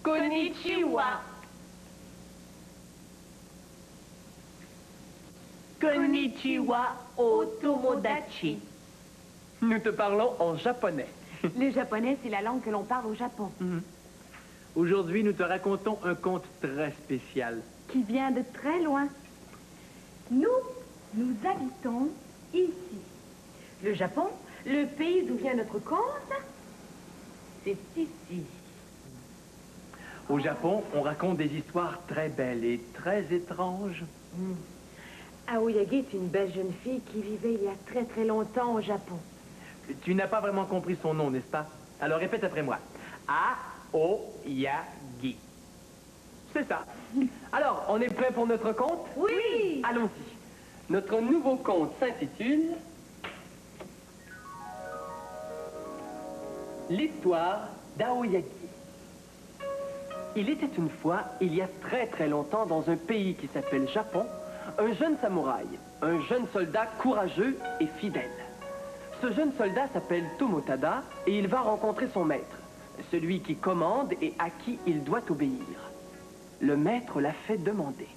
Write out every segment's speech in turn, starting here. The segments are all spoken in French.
Konnichiwa. Konnichiwa au Tomodachi. Nous te parlons en japonais. Le japonais, c'est la langue que l'on parle au Japon. Aujourd'hui, nous te racontons un conte très spécial. Qui vient de très loin. Nous habitons ici. Le Japon, le pays d'où vient notre conte, c'est ici. Au Japon, on raconte des histoires très belles et très étranges. Aoyagi est une belle jeune fille qui vivait il y a très très longtemps au Japon. Tu n'as pas vraiment compris son nom, n'est-ce pas? Alors répète après moi. Aoyagi. C'est ça. Alors, on est prêt pour notre conte? Oui! Allons-y. Notre nouveau conte s'intitule L'histoire d'Aoyagi. Il était une fois, il y a très très longtemps, dans un pays qui s'appelle Japon, un jeune samouraï, un jeune soldat courageux et fidèle. Ce jeune soldat s'appelle Tomotada et il va rencontrer son maître, celui qui commande et à qui il doit obéir. Le maître l'a fait demander.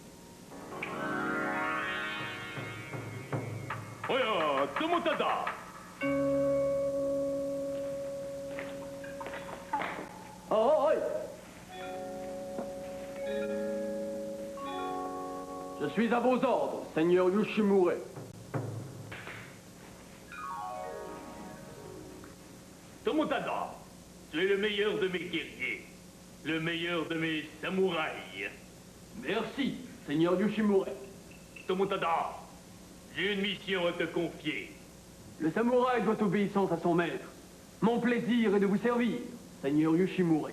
Oya, Tomotada! Oh, je suis à vos ordres, Seigneur Yoshimure. Tomotada, tu es le meilleur de mes guerriers, le meilleur de mes samouraïs. Merci, Seigneur Yoshimure. Tomotada, j'ai une mission à te confier. Le samouraï doit obéissance à son maître. Mon plaisir est de vous servir, Seigneur Yoshimure.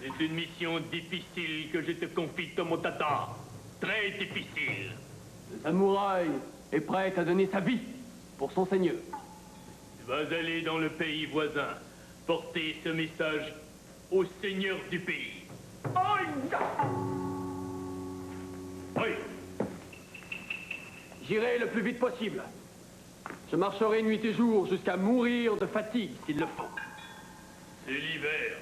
C'est une mission difficile que je te confie, Tomotada. Très difficile. Le samouraï est prêt à donner sa vie pour son seigneur. Tu vas aller dans le pays voisin, porter ce message au seigneur du pays. Oui. J'irai le plus vite possible. Je marcherai nuit et jour jusqu'à mourir de fatigue s'il le faut. C'est l'hiver.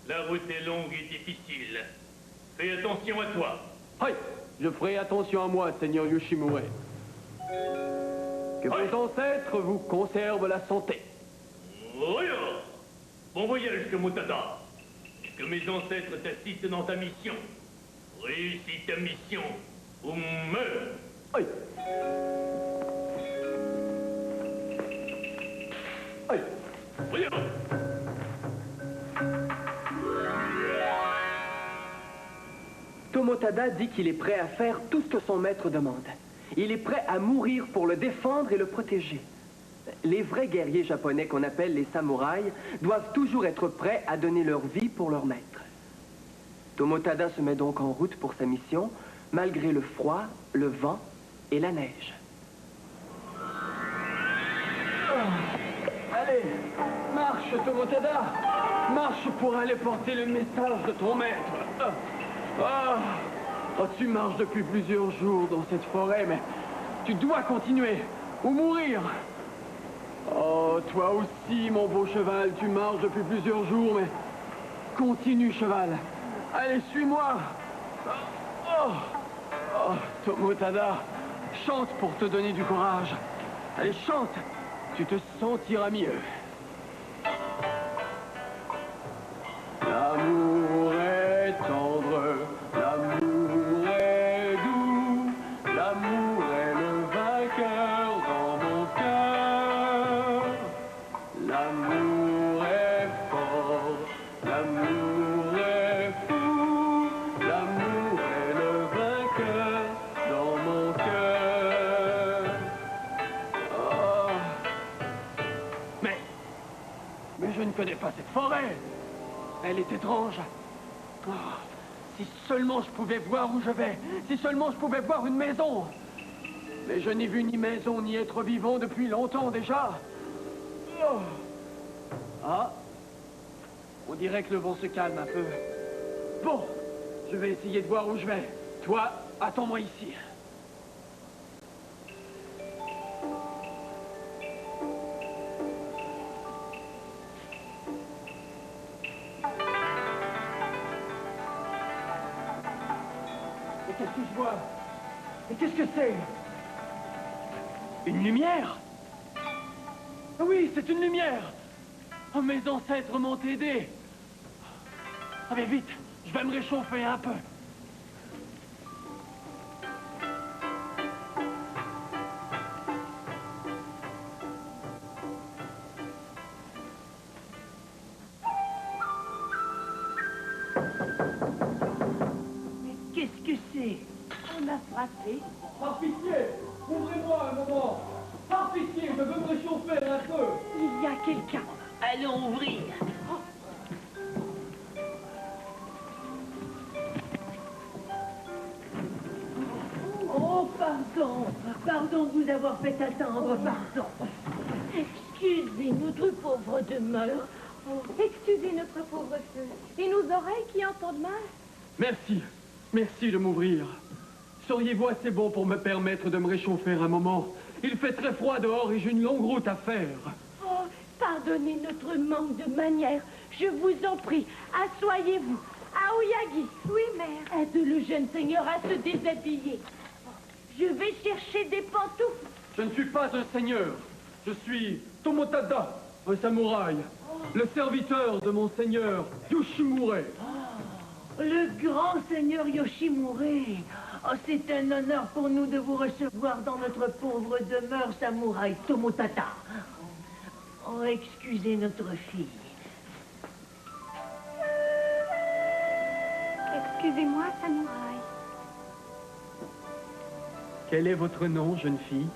La route est longue et difficile. Fais attention à toi. Oui, je ferai attention à moi, Seigneur Yoshimure. Que vos ancêtres vous conservent la santé. Oh ya! Bon voyage, Tomotada. Que mes ancêtres t'assistent dans ta mission. Réussis ta mission ou meurs. Oui. Oui. Voyons. Tomotada dit qu'il est prêt à faire tout ce que son maître demande. Il est prêt à mourir pour le défendre et le protéger. Les vrais guerriers japonais qu'on appelle les samouraïs doivent toujours être prêts à donner leur vie pour leur maître. Tomotada se met donc en route pour sa mission, malgré le froid, le vent et la neige. Allez, marche, Tomotada. Marche pour aller porter le message de ton maître. Tu marches depuis plusieurs jours dans cette forêt, mais tu dois continuer ou mourir. Oh, toi aussi, mon beau cheval, tu marches depuis plusieurs jours, mais continue, cheval. Allez, suis-moi. Tomotada, chante pour te donner du courage. Allez, chante. Tu te sentiras mieux. L'amour est tendre, l'amour est doux, l'amour est le vainqueur dans mon cœur. L'amour est fort, l'amour est fou, l'amour est le vainqueur dans mon cœur. Oh. Mais je ne connais pas cette forêt. Elle est étrange. Oh, si seulement je pouvais voir où je vais. Si seulement je pouvais voir une maison. Mais je n'ai vu ni maison ni être vivant depuis longtemps déjà. Oh. Ah. On dirait que le vent se calme un peu. Bon, je vais essayer de voir où je vais. Toi, attends-moi ici. qu'est-ce que je vois? Et qu'est-ce que c'est? Une lumière? Oui, c'est une lumière! Oh, mes ancêtres m'ont aidé! Ah, mais vite, je vais me réchauffer un peu. Qu'est-ce que c'est? On a frappé. Par pitié, ouvrez-moi un moment. Par pitié, je veux me réchauffer un peu. Il y a quelqu'un. Allons ouvrir. Oh, pardon. Pardon de vous avoir fait attendre, pardon. Excusez notre pauvre demeure. Oh, excusez notre pauvre feu. Et nos oreilles qui entendent mal. Merci, merci de m'ouvrir. Seriez-vous assez bon pour me permettre de me réchauffer un moment? Il fait très froid dehors et j'ai une longue route à faire. Oh, pardonnez notre manque de manière. Je vous en prie, assoyez-vous. Aoyagi. Oui, mère. Aide le jeune seigneur à se déshabiller. Je vais chercher des pantoufles. Je ne suis pas un seigneur. Je suis Tomotada, un samouraï. Le serviteur de mon seigneur Yoshimure. Le grand seigneur Yoshimure. Oh, c'est un honneur pour nous de vous recevoir dans notre pauvre demeure samouraï Tomotada. Oh, excusez notre fille. Excusez-moi, samouraï. Quel est votre nom, jeune fille?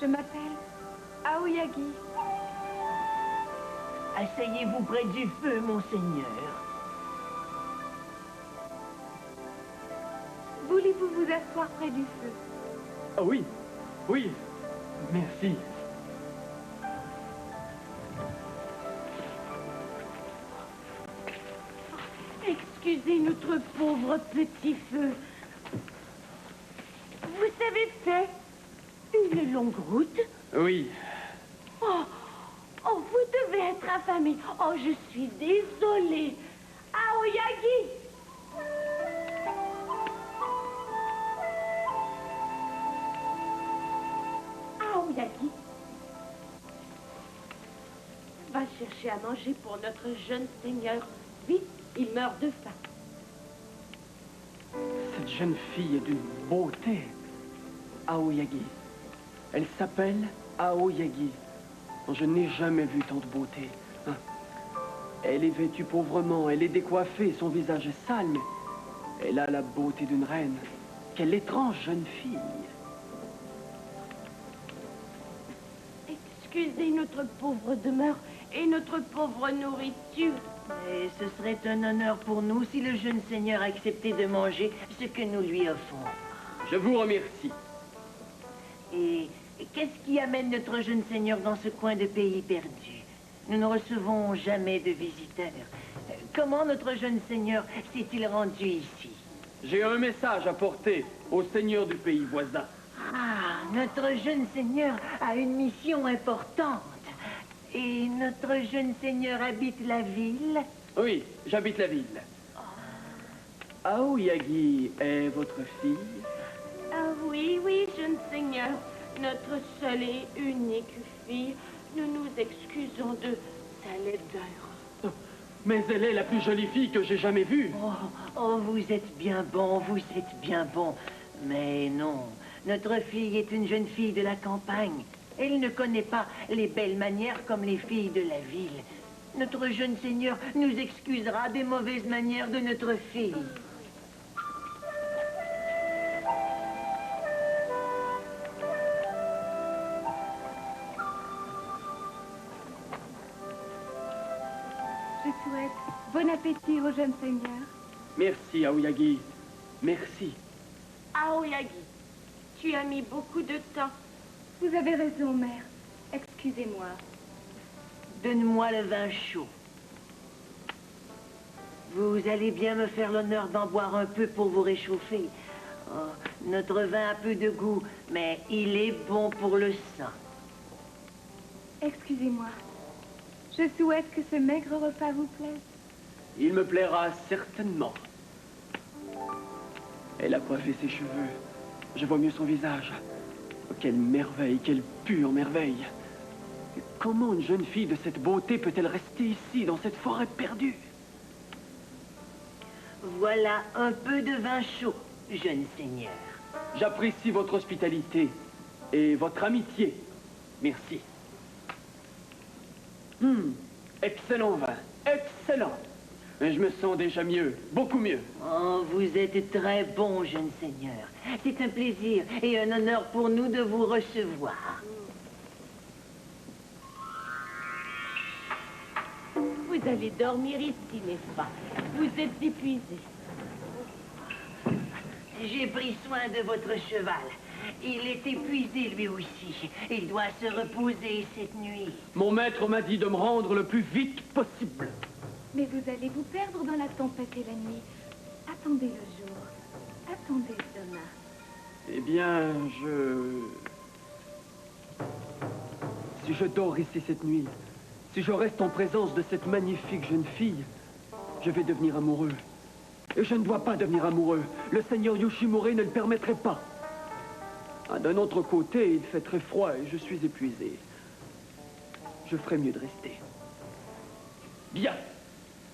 Je m'appelle Aoyagi. Asseyez-vous près du feu, monseigneur. Voulez-vous vous asseoir près du feu? Ah oui, oui, merci. Excusez notre pauvre petit feu. Vous avez fait une longue route? Oui, Oh, oh, vous devez être affamé. Oh, je suis désolée. Aoyagi! Aoyagi, va chercher à manger pour notre jeune seigneur. Vite, il meurt de faim. cette jeune fille est d'une beauté. Aoyagi. Elle s'appelle Aoyagi. Je n'ai jamais vu tant de beauté. Hein. Elle est vêtue pauvrement, elle est décoiffée, son visage est sale, mais elle a la beauté d'une reine. Quelle étrange jeune fille. Excusez notre pauvre demeure et notre pauvre nourriture. Et ce serait un honneur pour nous si le jeune seigneur acceptait de manger ce que nous lui offrons. Je vous remercie. Et qu'est-ce qui amène notre jeune seigneur dans ce coin de pays perdu? Nous ne recevons jamais de visiteurs. Comment notre jeune seigneur s'est-il rendu ici? J'ai un message à porter au seigneur du pays voisin. Ah, notre jeune seigneur a une mission importante. Et notre jeune seigneur habite la ville? Oui, j'habite la ville. Aoyagi est votre fille? Ah oui, oui, jeune seigneur. Notre seule et unique fille. Nous nous excusons de sa laideur. Mais elle est la plus jolie fille que j'ai jamais vue. Oh, vous êtes bien bon, vous êtes bien bon. Mais non, notre fille est une jeune fille de la campagne. Elle ne connaît pas les belles manières comme les filles de la ville. Notre jeune seigneur nous excusera des mauvaises manières de notre fille. Je souhaite bon appétit au jeune seigneur. Merci, Aoyagi. Merci. Aoyagi, tu as mis beaucoup de temps. Vous avez raison, mère. Excusez-moi. Donne-moi le vin chaud. Vous allez bien me faire l'honneur d'en boire un peu pour vous réchauffer. Oh, notre vin a peu de goût, mais il est bon pour le sang. Excusez-moi. Je souhaite que ce maigre repas vous plaise. Il me plaira certainement. Elle a coiffé ses cheveux. Je vois mieux son visage. Oh, quelle merveille, quelle pure merveille. Et comment une jeune fille de cette beauté peut-elle rester ici, dans cette forêt perdue? Voilà un peu de vin chaud, jeune seigneur. J'apprécie votre hospitalité et votre amitié. Merci. Excellent vin, excellent. Et je me sens déjà mieux, beaucoup mieux. Oh, vous êtes très bon, jeune seigneur. C'est un plaisir et un honneur pour nous de vous recevoir. Vous allez dormir ici, n'est-ce pas? Vous êtes épuisé. J'ai pris soin de votre cheval. Il est épuisé lui aussi. Il doit se reposer cette nuit. Mon maître m'a dit de me rendre le plus vite possible. Mais vous allez vous perdre dans la tempête et la nuit. Attendez le jour. Attendez demain. Eh bien, si je dors ici cette nuit, si je reste en présence de cette magnifique jeune fille, je vais devenir amoureux. Et je ne dois pas devenir amoureux. Le seigneur Yoshimure ne le permettrait pas. Ah, d'un autre côté, il fait très froid et je suis épuisé. Je ferais mieux de rester. Bien.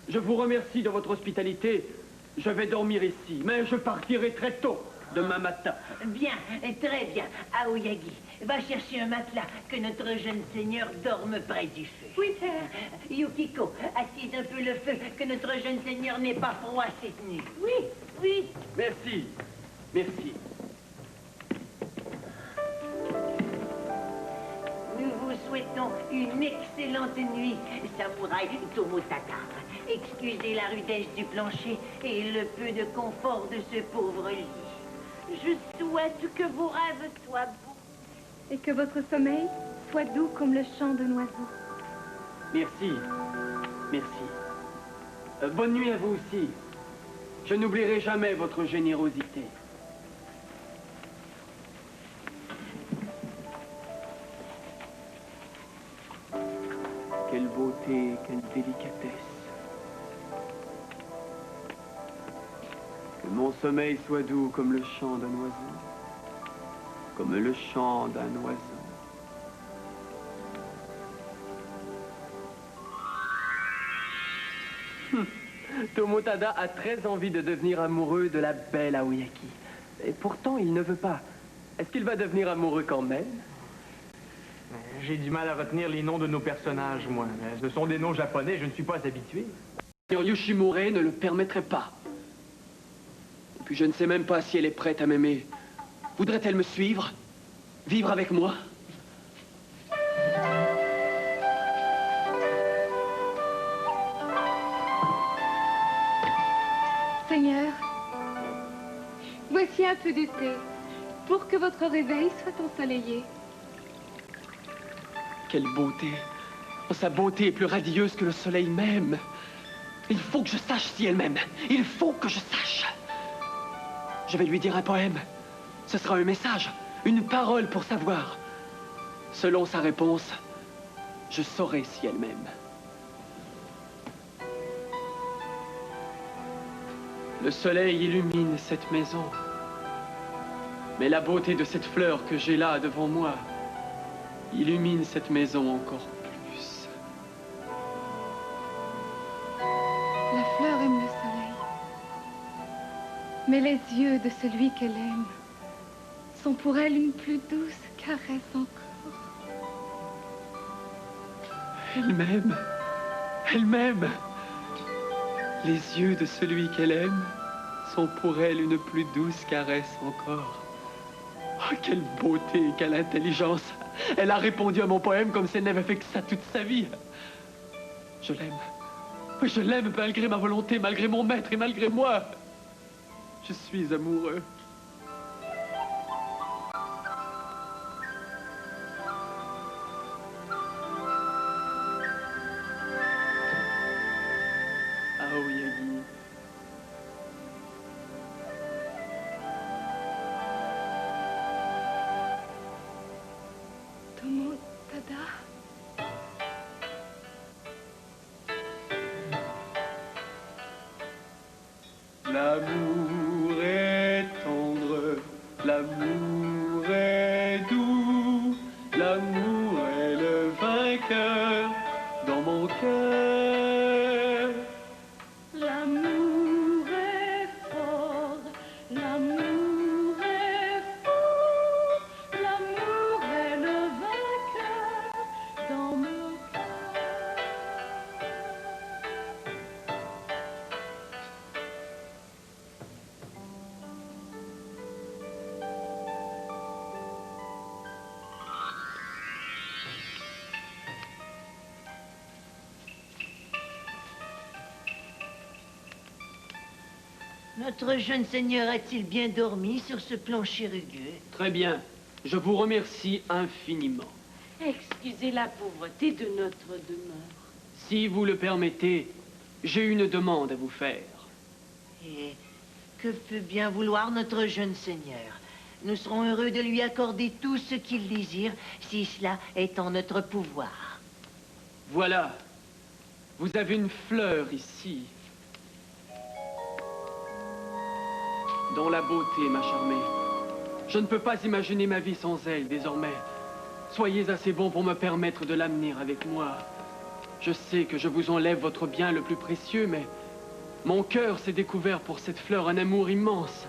Je vous remercie de votre hospitalité. Je vais dormir ici, mais je partirai très tôt, demain matin. Bien, très bien. Aoyagi, va chercher un matelas, que notre jeune seigneur dorme près du feu. Oui, père. Yukiko, attise un peu le feu, que notre jeune seigneur n'ait pas froid cette nuit. Oui, oui. Merci. Merci. Nous vous souhaitons une excellente nuit, samouraï Tomotada. Excusez la rudesse du plancher et le peu de confort de ce pauvre lit. Je souhaite que vos rêves soient beaux. Et que votre sommeil soit doux comme le chant d'un oiseau. Merci. Merci. Bonne nuit à vous aussi. Je n'oublierai jamais votre générosité. Quelle beauté, quelle délicatesse. Que mon sommeil soit doux comme le chant d'un oiseau. Comme le chant d'un oiseau. Tomotada a très envie de devenir amoureux de la belle Aoyaki. Et pourtant, il ne veut pas. Est-ce qu'il va devenir amoureux quand même? J'ai du mal à retenir les noms de nos personnages, moi. Ce sont des noms japonais, je ne suis pas habitué. Seigneur Yoshimure ne le permettrait pas. Et puis je ne sais même pas si elle est prête à m'aimer. Voudrait-elle me suivre? Vivre avec moi? Seigneur, voici un peu de thé pour que votre réveil soit ensoleillé. Quelle beauté! Oh, sa beauté est plus radieuse que le soleil même. Il faut que je sache si elle m'aime. Il faut que je sache. Je vais lui dire un poème. Ce sera un message, une parole pour savoir. Selon sa réponse, je saurai si elle m'aime. Le soleil illumine cette maison. Mais la beauté de cette fleur que j'ai là devant moi illumine cette maison encore plus. La fleur aime le soleil. Mais les yeux de celui qu'elle aime sont pour elle une plus douce caresse encore. Elle m'aime. Elle m'aime. Les yeux de celui qu'elle aime sont pour elle une plus douce caresse encore. Oh, quelle beauté, quelle intelligence. Elle a répondu à mon poème comme si elle n'avait fait que ça toute sa vie. Je l'aime. Oui, je l'aime malgré ma volonté, malgré mon maître et malgré moi. Je suis amoureux. Aoyagi. Tomotada. L'amour Notre jeune seigneur a-t-il bien dormi sur ce plancher rugueux? Très bien. Je vous remercie infiniment. Excusez la pauvreté de notre demeure. Si vous le permettez, j'ai une demande à vous faire. Et que peut bien vouloir notre jeune seigneur? Nous serons heureux de lui accorder tout ce qu'il désire, si cela est en notre pouvoir. Voilà. Vous avez une fleur ici, dont la beauté m'a charmé. Je ne peux pas imaginer ma vie sans elle, désormais. Soyez assez bon pour me permettre de l'amener avec moi. Je sais que je vous enlève votre bien le plus précieux, mais mon cœur s'est découvert pour cette fleur un amour immense.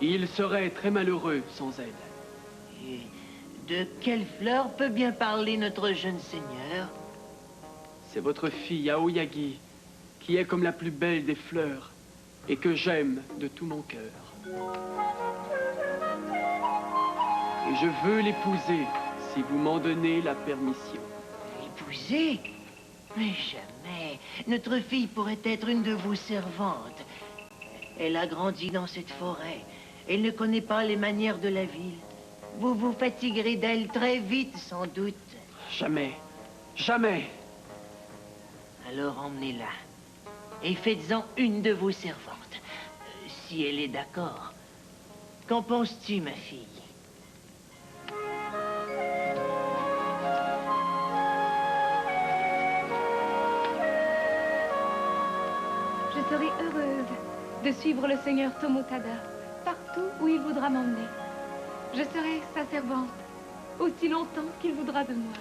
Et il serait très malheureux sans elle. Et de quelle fleur peut bien parler notre jeune seigneur? C'est votre fille, Aoyagi, qui est comme la plus belle des fleurs et que j'aime de tout mon cœur. Et je veux l'épouser si vous m'en donnez la permission. L'épouser? Mais jamais. Notre fille pourrait être une de vos servantes. Elle a grandi dans cette forêt. Elle ne connaît pas les manières de la ville. Vous vous fatiguerez d'elle très vite, sans doute. Jamais. Jamais. Alors emmenez-la. Et faites-en une de vos servantes. Si elle est d'accord. Qu'en penses-tu, ma fille? Je serai heureuse de suivre le seigneur Tomotada partout où il voudra m'emmener. Je serai sa servante aussi longtemps qu'il voudra de moi.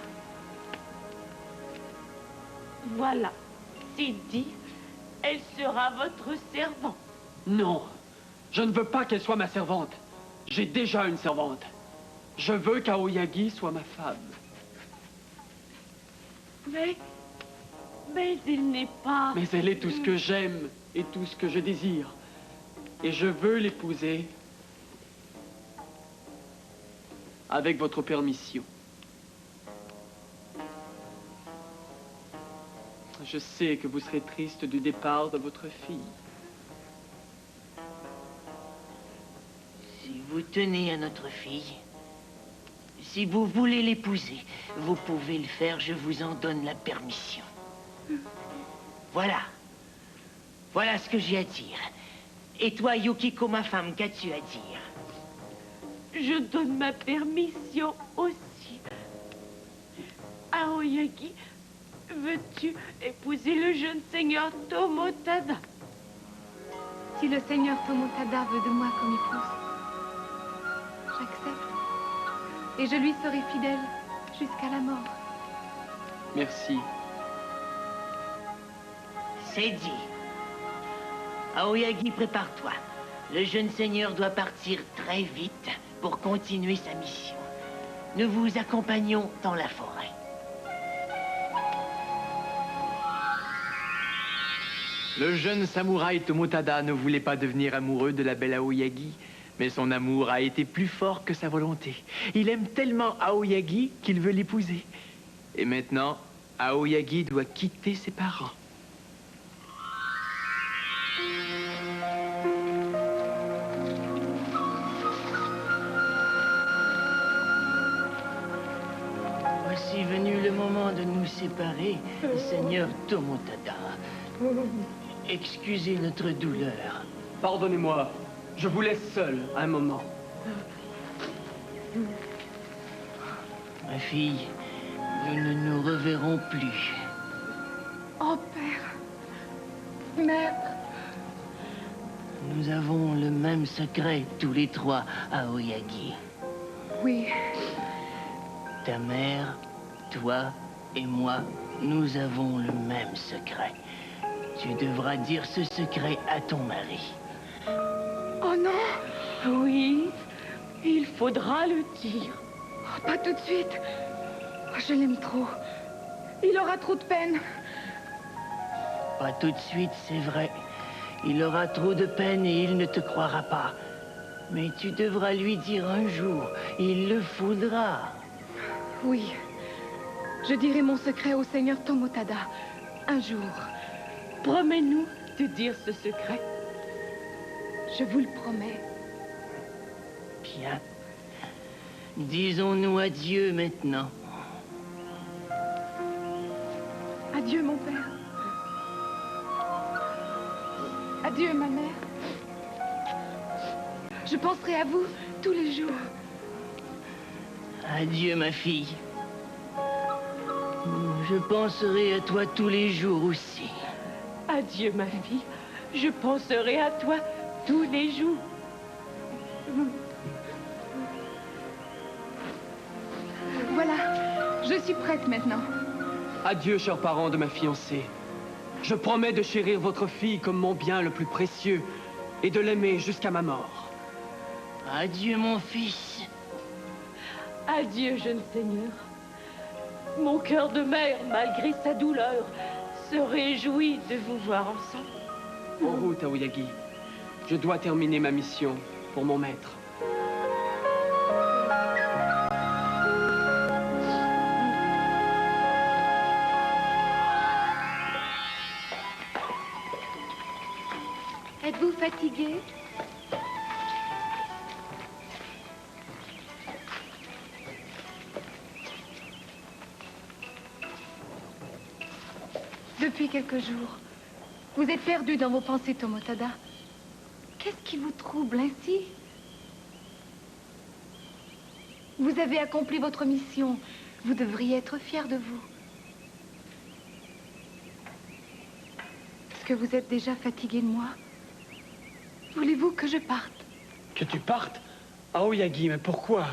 Voilà, c'est dit. Elle sera votre servante. Non. Je ne veux pas qu'elle soit ma servante. J'ai déjà une servante. Je veux qu'Aoyagi soit ma femme. Mais il n'est pas... Mais elle est tout ce que j'aime et tout ce que je désire. Et je veux l'épouser avec votre permission. Je sais que vous serez triste du départ de votre fille. Si vous tenez à notre fille, si vous voulez l'épouser, vous pouvez le faire, je vous en donne la permission. Voilà. Voilà ce que j'ai à dire. Et toi, Yukiko, ma femme, qu'as-tu à dire? Je donne ma permission aussi. Aoyagi, veux-tu épouser le jeune seigneur Tomotada? Si le seigneur Tomotada veut de moi comme épouse, j'accepte. Et je lui serai fidèle jusqu'à la mort. Merci. C'est dit. Aoyagi, prépare-toi. Le jeune seigneur doit partir très vite pour continuer sa mission. Nous vous accompagnons dans la forêt. Le jeune samouraï Tomotada ne voulait pas devenir amoureux de la belle Aoyagi, mais son amour a été plus fort que sa volonté. Il aime tellement Aoyagi qu'il veut l'épouser. Et maintenant, Aoyagi doit quitter ses parents. Voici venu le moment de nous séparer, seigneur Tomotada. Excusez notre douleur. Pardonnez-moi. Je vous laisse seul un moment. Ma fille, nous ne nous reverrons plus. Oh, père, mère, Nous avons le même secret, tous les trois, Aoyagi. oui, Ta mère, toi et moi, nous avons le même secret. Tu devras dire ce secret à ton mari. oh non, Oui, il faudra le dire. oh, pas tout de suite. Oh, je l'aime trop. Il aura trop de peine. Pas tout de suite, c'est vrai. Il aura trop de peine et il ne te croira pas. Mais tu devras lui dire un jour. Il le faudra. Oui, je dirai mon secret au seigneur Tomotada, un jour. Promets-nous de dire ce secret. Je vous le promets. Bien. Disons-nous adieu maintenant. Adieu, mon père. Adieu, ma mère. Je penserai à vous tous les jours. Adieu, ma fille. Je penserai à toi tous les jours aussi. Adieu, ma fille. Je penserai à toi tous les jours. Voilà, je suis prête maintenant. Adieu, chers parents de ma fiancée. Je promets de chérir votre fille comme mon bien le plus précieux et de l'aimer jusqu'à ma mort. Adieu, mon fils. Adieu, jeune seigneur. Mon cœur de mère, malgré sa douleur, se réjouit de vous voir ensemble. En route, Aoyagi. Je dois terminer ma mission pour mon maître. Êtes-vous fatigué? Depuis quelques jours, vous êtes perdu dans vos pensées, Tomotada. Qu'est-ce qui vous trouble ainsi? Vous avez accompli votre mission. Vous devriez être fier de vous. Est-ce que vous êtes déjà fatigué de moi? Voulez-vous que je parte? Que tu partes? Aoyagi, mais pourquoi?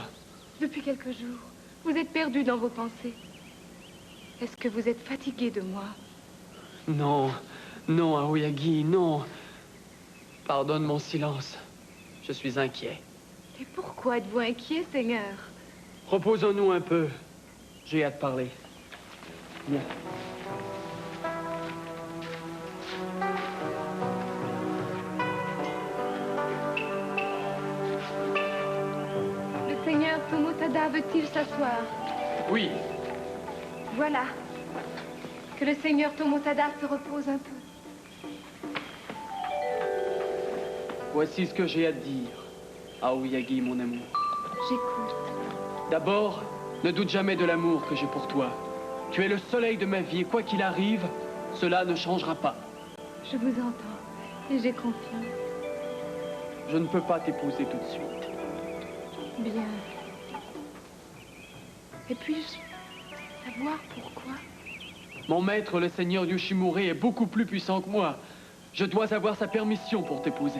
Depuis quelques jours, vous êtes perdu dans vos pensées. Est-ce que vous êtes fatigué de moi? Non, non, Aoyagi, non. Pardonne mon silence. Je suis inquiet. Et pourquoi êtes-vous inquiet, Seigneur? Reposons-nous un peu. J'ai hâte de parler. Viens. Le Seigneur Tomotada veut-il s'asseoir? Oui. Voilà. Que le Seigneur Tomotada se repose un peu. Voici ce que j'ai à te dire, Aoyagi, mon amour. J'écoute. D'abord, ne doute jamais de l'amour que j'ai pour toi. Tu es le soleil de ma vie et quoi qu'il arrive, cela ne changera pas. Je vous entends et j'ai confiance. Je ne peux pas t'épouser tout de suite. Bien. Et puis-je savoir pourquoi? Mon maître, le seigneur Yoshimure, est beaucoup plus puissant que moi. Je dois avoir sa permission pour t'épouser.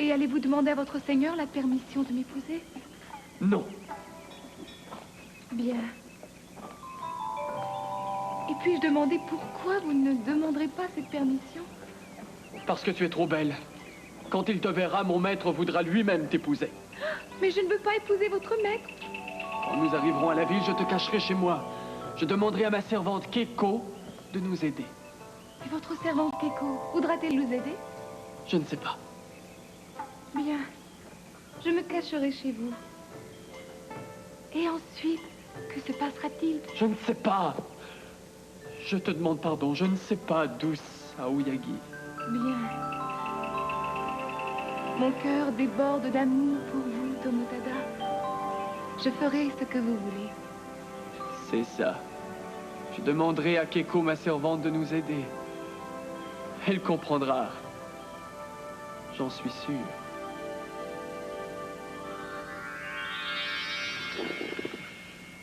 Et allez-vous demander à votre Seigneur la permission de m'épouser? Non. Bien. Et puis-je demander pourquoi vous ne demanderez pas cette permission? Parce que tu es trop belle. Quand il te verra, mon maître voudra lui-même t'épouser. Mais je ne veux pas épouser votre maître. Quand nous arriverons à la ville, je te cacherai chez moi. Je demanderai à ma servante Keiko de nous aider. Et votre servante Keiko voudra-t-elle nous aider? Je ne sais pas. Bien. Je me cacherai chez vous. Et ensuite, que se passera-t-il? Je ne sais pas. Je te demande pardon. Je ne sais pas, douce Aoyagi. Bien. Mon cœur déborde d'amour pour vous, Tomotada. Je ferai ce que vous voulez. C'est ça. Je demanderai à Keiko, ma servante, de nous aider. Elle comprendra. J'en suis sûr.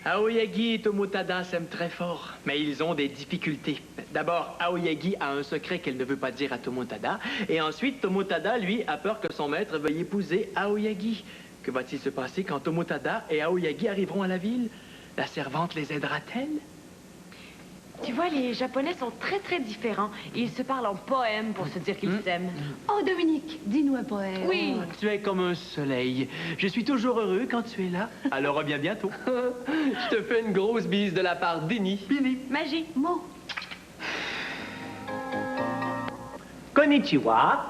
Aoyagi et Tomotada s'aiment très fort, mais ils ont des difficultés. D'abord, Aoyagi a un secret qu'elle ne veut pas dire à Tomotada, et ensuite, Tomotada, lui, a peur que son maître veuille épouser Aoyagi. Que va-t-il se passer quand Tomotada et Aoyagi arriveront à la ville? La servante les aidera-t-elle? Tu vois, les Japonais sont très, très différents. Ils se parlent en poème pour se dire qu'ils s'aiment. Oh, Dominique, dis-nous un poème. Oui. Tu es comme un soleil. Je suis toujours heureux quand tu es là. Alors reviens bientôt. Je te fais une grosse bise de la part d'Eni. Billy. Magie. Mot. Konnichiwa.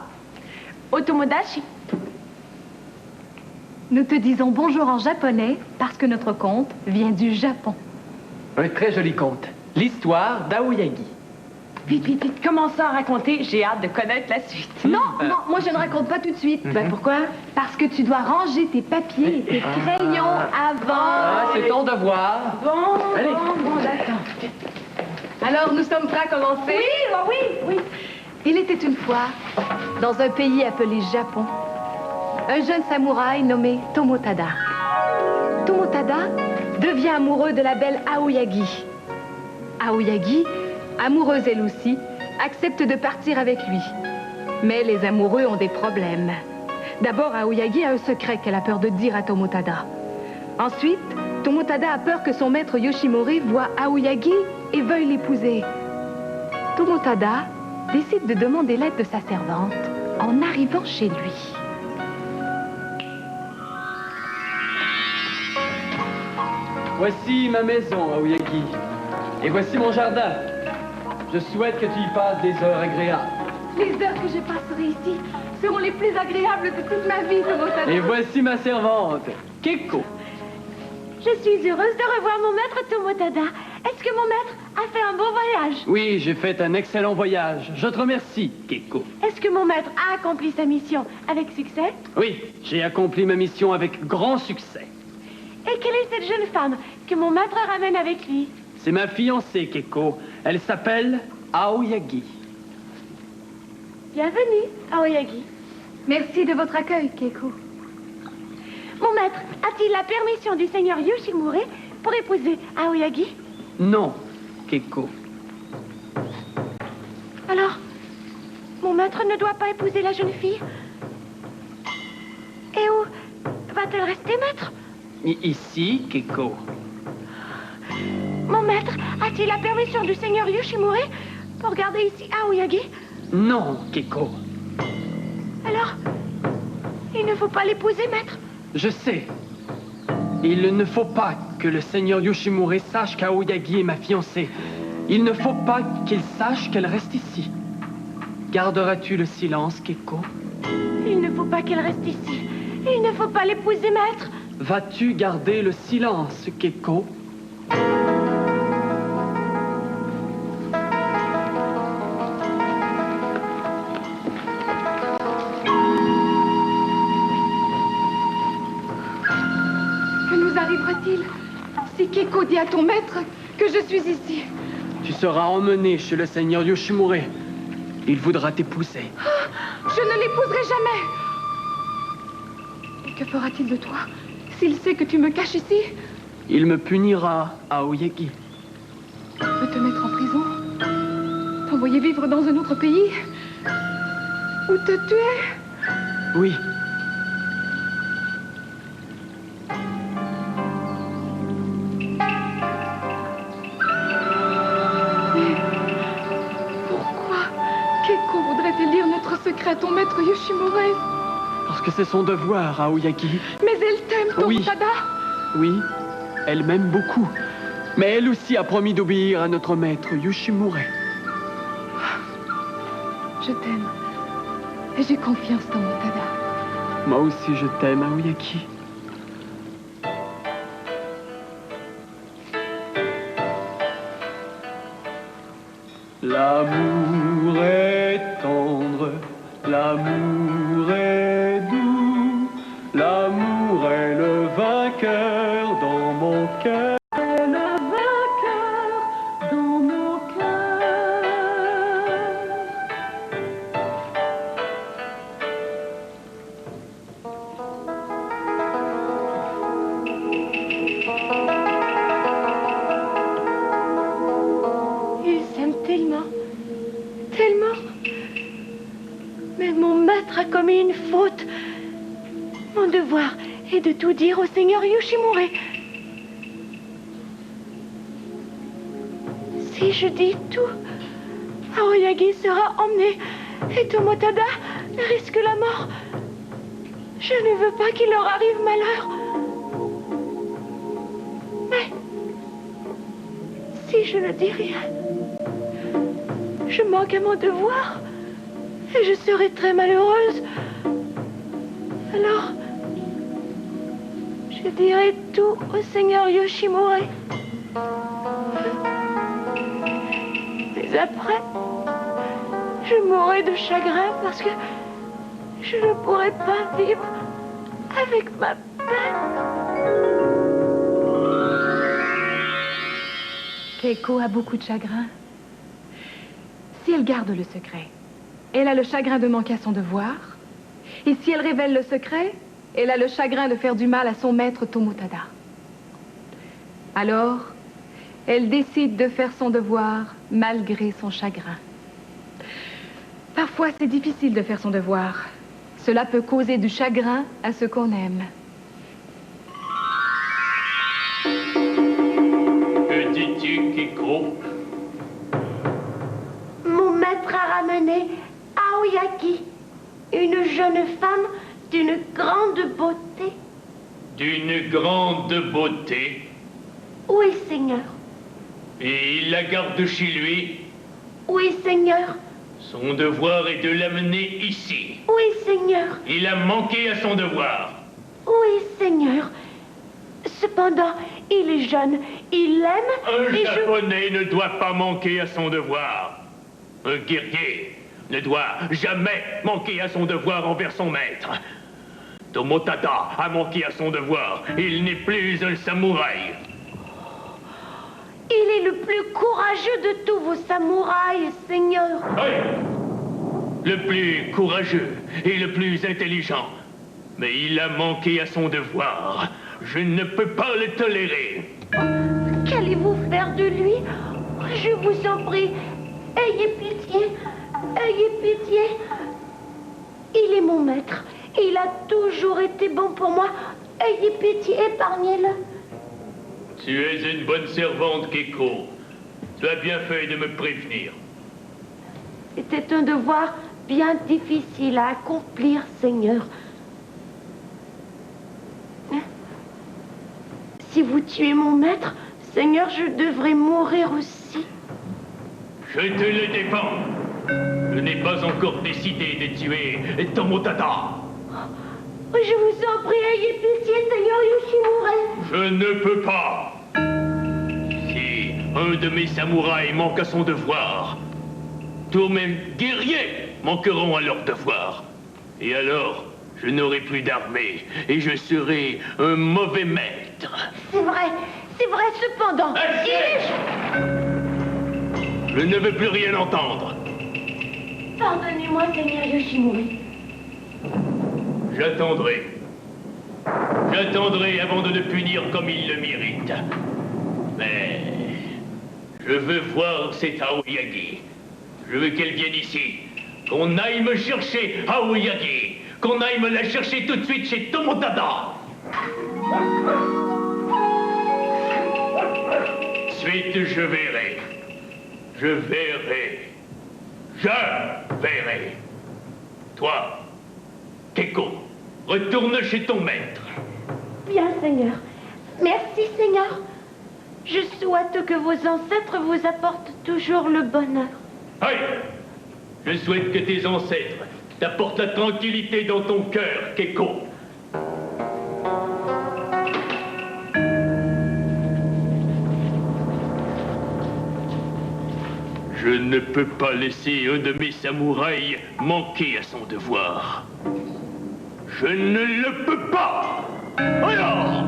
Otomodachi. Nous te disons bonjour en japonais parce que notre conte vient du Japon. Un très joli conte. L'histoire d'Aoyagi. Vite, vite, vite, commence à raconter. J'ai hâte de connaître la suite. Non, non, moi je ne raconte pas tout de suite. Ben pourquoi? Parce que tu dois ranger tes papiers et tes crayons avant. Ah, c'est ton devoir. Bon, Allez. bon, d'accord. Alors, nous sommes prêts à commencer? Oui. Il était une fois, dans un pays appelé Japon, un jeune samouraï nommé Tomotada. Tomotada devient amoureux de la belle Aoyagi. Aoyagi, amoureuse elle aussi, accepte de partir avec lui. Mais les amoureux ont des problèmes. D'abord, Aoyagi a un secret qu'elle a peur de dire à Tomotada. Ensuite, Tomotada a peur que son maître Yoshimori voie Aoyagi et veuille l'épouser. Tomotada décide de demander l'aide de sa servante en arrivant chez lui. Voici ma maison, Aoyagi. Et voici mon jardin. Je souhaite que tu y passes des heures agréables. Les heures que je passerai ici seront les plus agréables de toute ma vie, Tomotada. Et voici ma servante, Keiko. Je suis heureuse de revoir mon maître Tomotada. Est-ce que mon maître a fait un bon voyage? Oui, j'ai fait un excellent voyage. Je te remercie, Keiko. Est-ce que mon maître a accompli sa mission avec succès? Oui, j'ai accompli ma mission avec grand succès. Et quelle est cette jeune femme que mon maître ramène avec lui? C'est ma fiancée, Keiko. Elle s'appelle Aoyagi. Bienvenue, Aoyagi. Merci de votre accueil, Keiko. Mon maître a-t-il la permission du seigneur Yoshimura pour épouser Aoyagi? Non, Keiko. Alors, mon maître ne doit pas épouser la jeune fille? Et où va-t-elle rester, maître? Ici, Keiko. Mon maître a-t-il la permission du seigneur Yoshimura pour garder ici Aoyagi? Non, Keiko. Alors, il ne faut pas l'épouser, maître? Je sais. Il ne faut pas que le seigneur Yoshimura sache qu'Aoyagi est ma fiancée. Il ne faut pas qu'il sache qu'elle reste ici. Garderas-tu le silence, Keiko? Il ne faut pas qu'elle reste ici. Il ne faut pas l'épouser, maître. Vas-tu garder le silence, Keiko? Que nous arrivera-t-il si Keiko dit à ton maître que je suis ici? Tu seras emmené chez le seigneur Yoshimura. Il voudra t'épouser. Je ne l'épouserai jamais. Et que fera-t-il de toi s'il sait que tu me caches ici? Il me punira, Aoyagi. Peut te mettre en prison, t'envoyer vivre dans un autre pays, ou te tuer? Oui. Mais pourquoi Keiko voudrait-elle dire notre secret à ton maître Yoshimura? Parce que c'est son devoir, Aoyagi. Mais elle t'aime, Oui. Tomotada. Oui, elle m'aime beaucoup. Mais elle aussi a promis d'obéir à notre maître Yoshimura. Je t'aime. Et j'ai confiance, Tomotada. Moi aussi, je t'aime, Aoyagi. L'amour est tendre, l'amour est doux, l'amour est le vainqueur dans mon cœur. Le vainqueur dans mon cœur. Ils s'aiment tellement. Tellement. Mais mon maître a commis une faute. Mon devoir est de tout dire au seigneur Yoshimura. Si je dis tout, Aoyagi sera emmené et Tomotada risque la mort. Je ne veux pas qu'il leur arrive malheur. Mais si je ne dis rien, je manque à mon devoir et je serai très malheureuse. Alors, je dirai tout au seigneur Yoshimura. Mais après, Je mourrai de chagrin parce que je ne pourrai pas vivre avec ma peine. Keiko a beaucoup de chagrin. Si elle garde le secret, elle a le chagrin de manquer à son devoir. Et si elle révèle le secret, elle a le chagrin de faire du mal à son maître Tomotada. Alors, elle décide de faire son devoir malgré son chagrin. Parfois, c'est difficile de faire son devoir. Cela peut causer du chagrin à ceux qu'on aime. Que dis-tu, Keiko? Mon maître a ramené Aoyagi, une jeune femme d'une grande beauté. D'une grande beauté. Oui, Seigneur. Et il la garde chez lui. Oui, Seigneur. Son devoir est de l'amener ici. Oui, Seigneur. Il a manqué à son devoir. Oui, Seigneur. Cependant, il est jeune, il l'aime Un et Japonais ne doit pas manquer à son devoir. Un guerrier ne doit jamais manquer à son devoir envers son maître. Tomotada a manqué à son devoir. Il n'est plus un samouraï. Il est le plus courageux de tous vos samouraïs, Seigneur. Oui, le plus courageux et le plus intelligent. Mais il a manqué à son devoir. Je ne peux pas le tolérer. Qu'allez-vous faire de lui? Je vous en prie, ayez pitié, ayez pitié. Il est mon maître. Il a toujours été bon pour moi. Ayez pitié, épargnez-le. Tu es une bonne servante, Keiko. Tu as bien fait de me prévenir. C'était un devoir bien difficile à accomplir, Seigneur. Si vous tuez mon maître, Seigneur, je devrais mourir aussi. Je te le défends. Je n'ai pas encore décidé de tuer Tomotada. Je vous en prie, ayez pitié, Seigneur Yoshimura. Je ne peux pas. Si un de mes samouraïs manque à son devoir, tous mes guerriers manqueront à leur devoir. Et alors, je n'aurai plus d'armée et je serai un mauvais maître. C'est vrai cependant. Je ne veux plus rien entendre. Pardonnez-moi, Seigneur Yoshimura. J'attendrai. J'attendrai avant de le punir comme il le mérite. Mais je veux voir cette Aoyagi. Je veux qu'elle vienne ici. Qu'on aille me chercher Aoyagi. Qu'on aille me la chercher tout de suite chez Tomotada. Ensuite, je verrai. Je verrai. Je verrai. Toi, Keiko, retourne chez ton maître. Bien, Seigneur. Merci, Seigneur. Je souhaite que vos ancêtres vous apportent toujours le bonheur. Aïe! Je souhaite que tes ancêtres t'apportent la tranquillité dans ton cœur, Keiko. Je ne peux pas laisser un de mes samouraïs manquer à son devoir. Je ne le peux pas! Alors!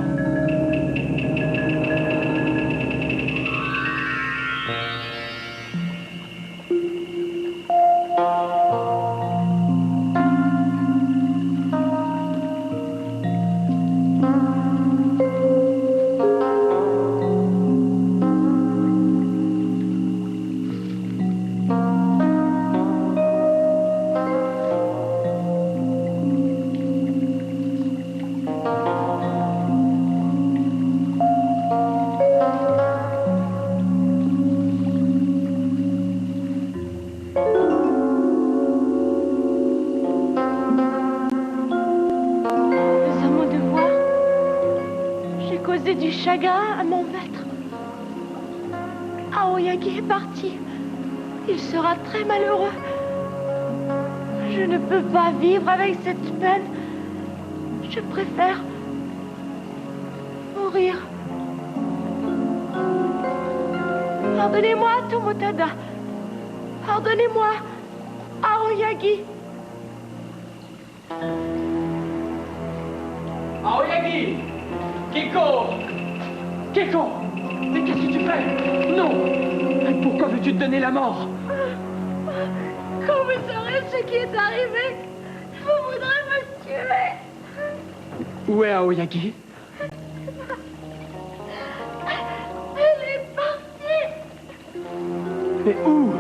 Du chagrin à mon maître. Aoyagi est parti. Il sera très malheureux. Je ne peux pas vivre avec cette peine. Je préfère mourir. Pardonnez-moi, Tomotada. Pardonnez-moi. Aoyagi! Aoyagi! Keiko! Keiko! Mais qu'est-ce que tu fais? Non! Pourquoi veux-tu te donner la mort? Quand vous saurez ce qui est arrivé, vous voudrez me tuer. Où est Aoyagi? Elle est partie. Mais où?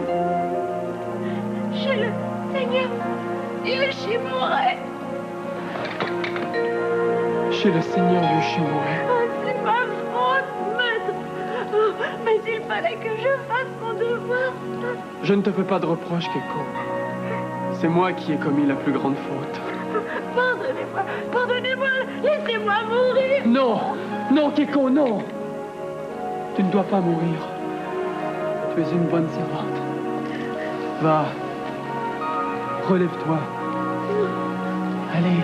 Chez le Seigneur Yoshimura. Chez le Seigneur Yoshimura. Oh, c'est ma faute, maître. Oh, mais il fallait que je fasse mon devoir. Je ne te fais pas de reproche, Keiko. C'est moi qui ai commis la plus grande faute. Pardonnez-moi, pardonnez-moi, laissez-moi mourir. Non! Non, Keiko, non! Tu ne dois pas mourir. Tu es une bonne servante. Va. Relève-toi. Allez.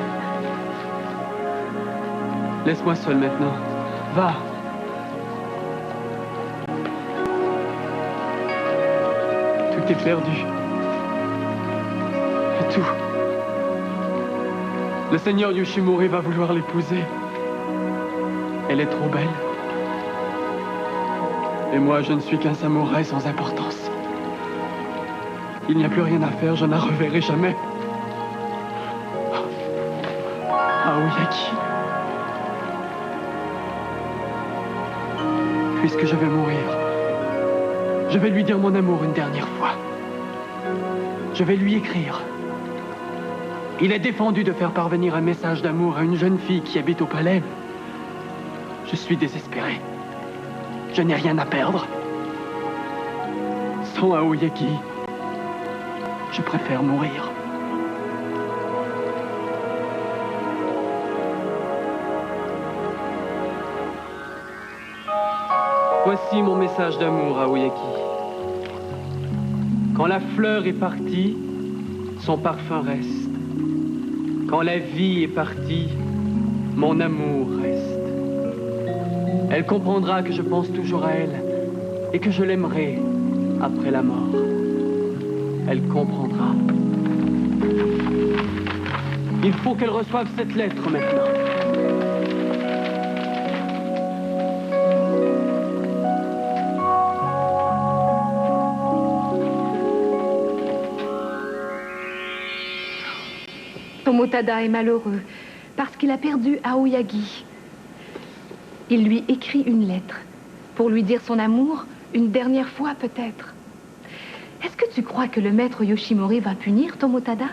Laisse-moi seul maintenant. Va. Tout est perdu. Tout. Le Seigneur Yoshimura va vouloir l'épouser. Elle est trop belle. Et moi, je ne suis qu'un samouraï sans importance. Il n'y a plus rien à faire, je ne la reverrai jamais. Aoyagi. Puisque je vais mourir, je vais lui dire mon amour une dernière fois. Je vais lui écrire. Il est défendu de faire parvenir un message d'amour à une jeune fille qui habite au palais. Je suis désespéré. Je n'ai rien à perdre. Sans Aoyagi, je préfère mourir. Voici mon message d'amour à Aoyagi. Quand la fleur est partie, son parfum reste. Quand la vie est partie, mon amour reste. Elle comprendra que je pense toujours à elle et que je l'aimerai après la mort. Elle comprendra. Il faut qu'elle reçoive cette lettre maintenant. Tomotada est malheureux parce qu'il a perdu Aoyagi. Il lui écrit une lettre pour lui dire son amour une dernière fois peut-être. Est-ce que tu crois que le maître Yoshimura va punir Tomotada?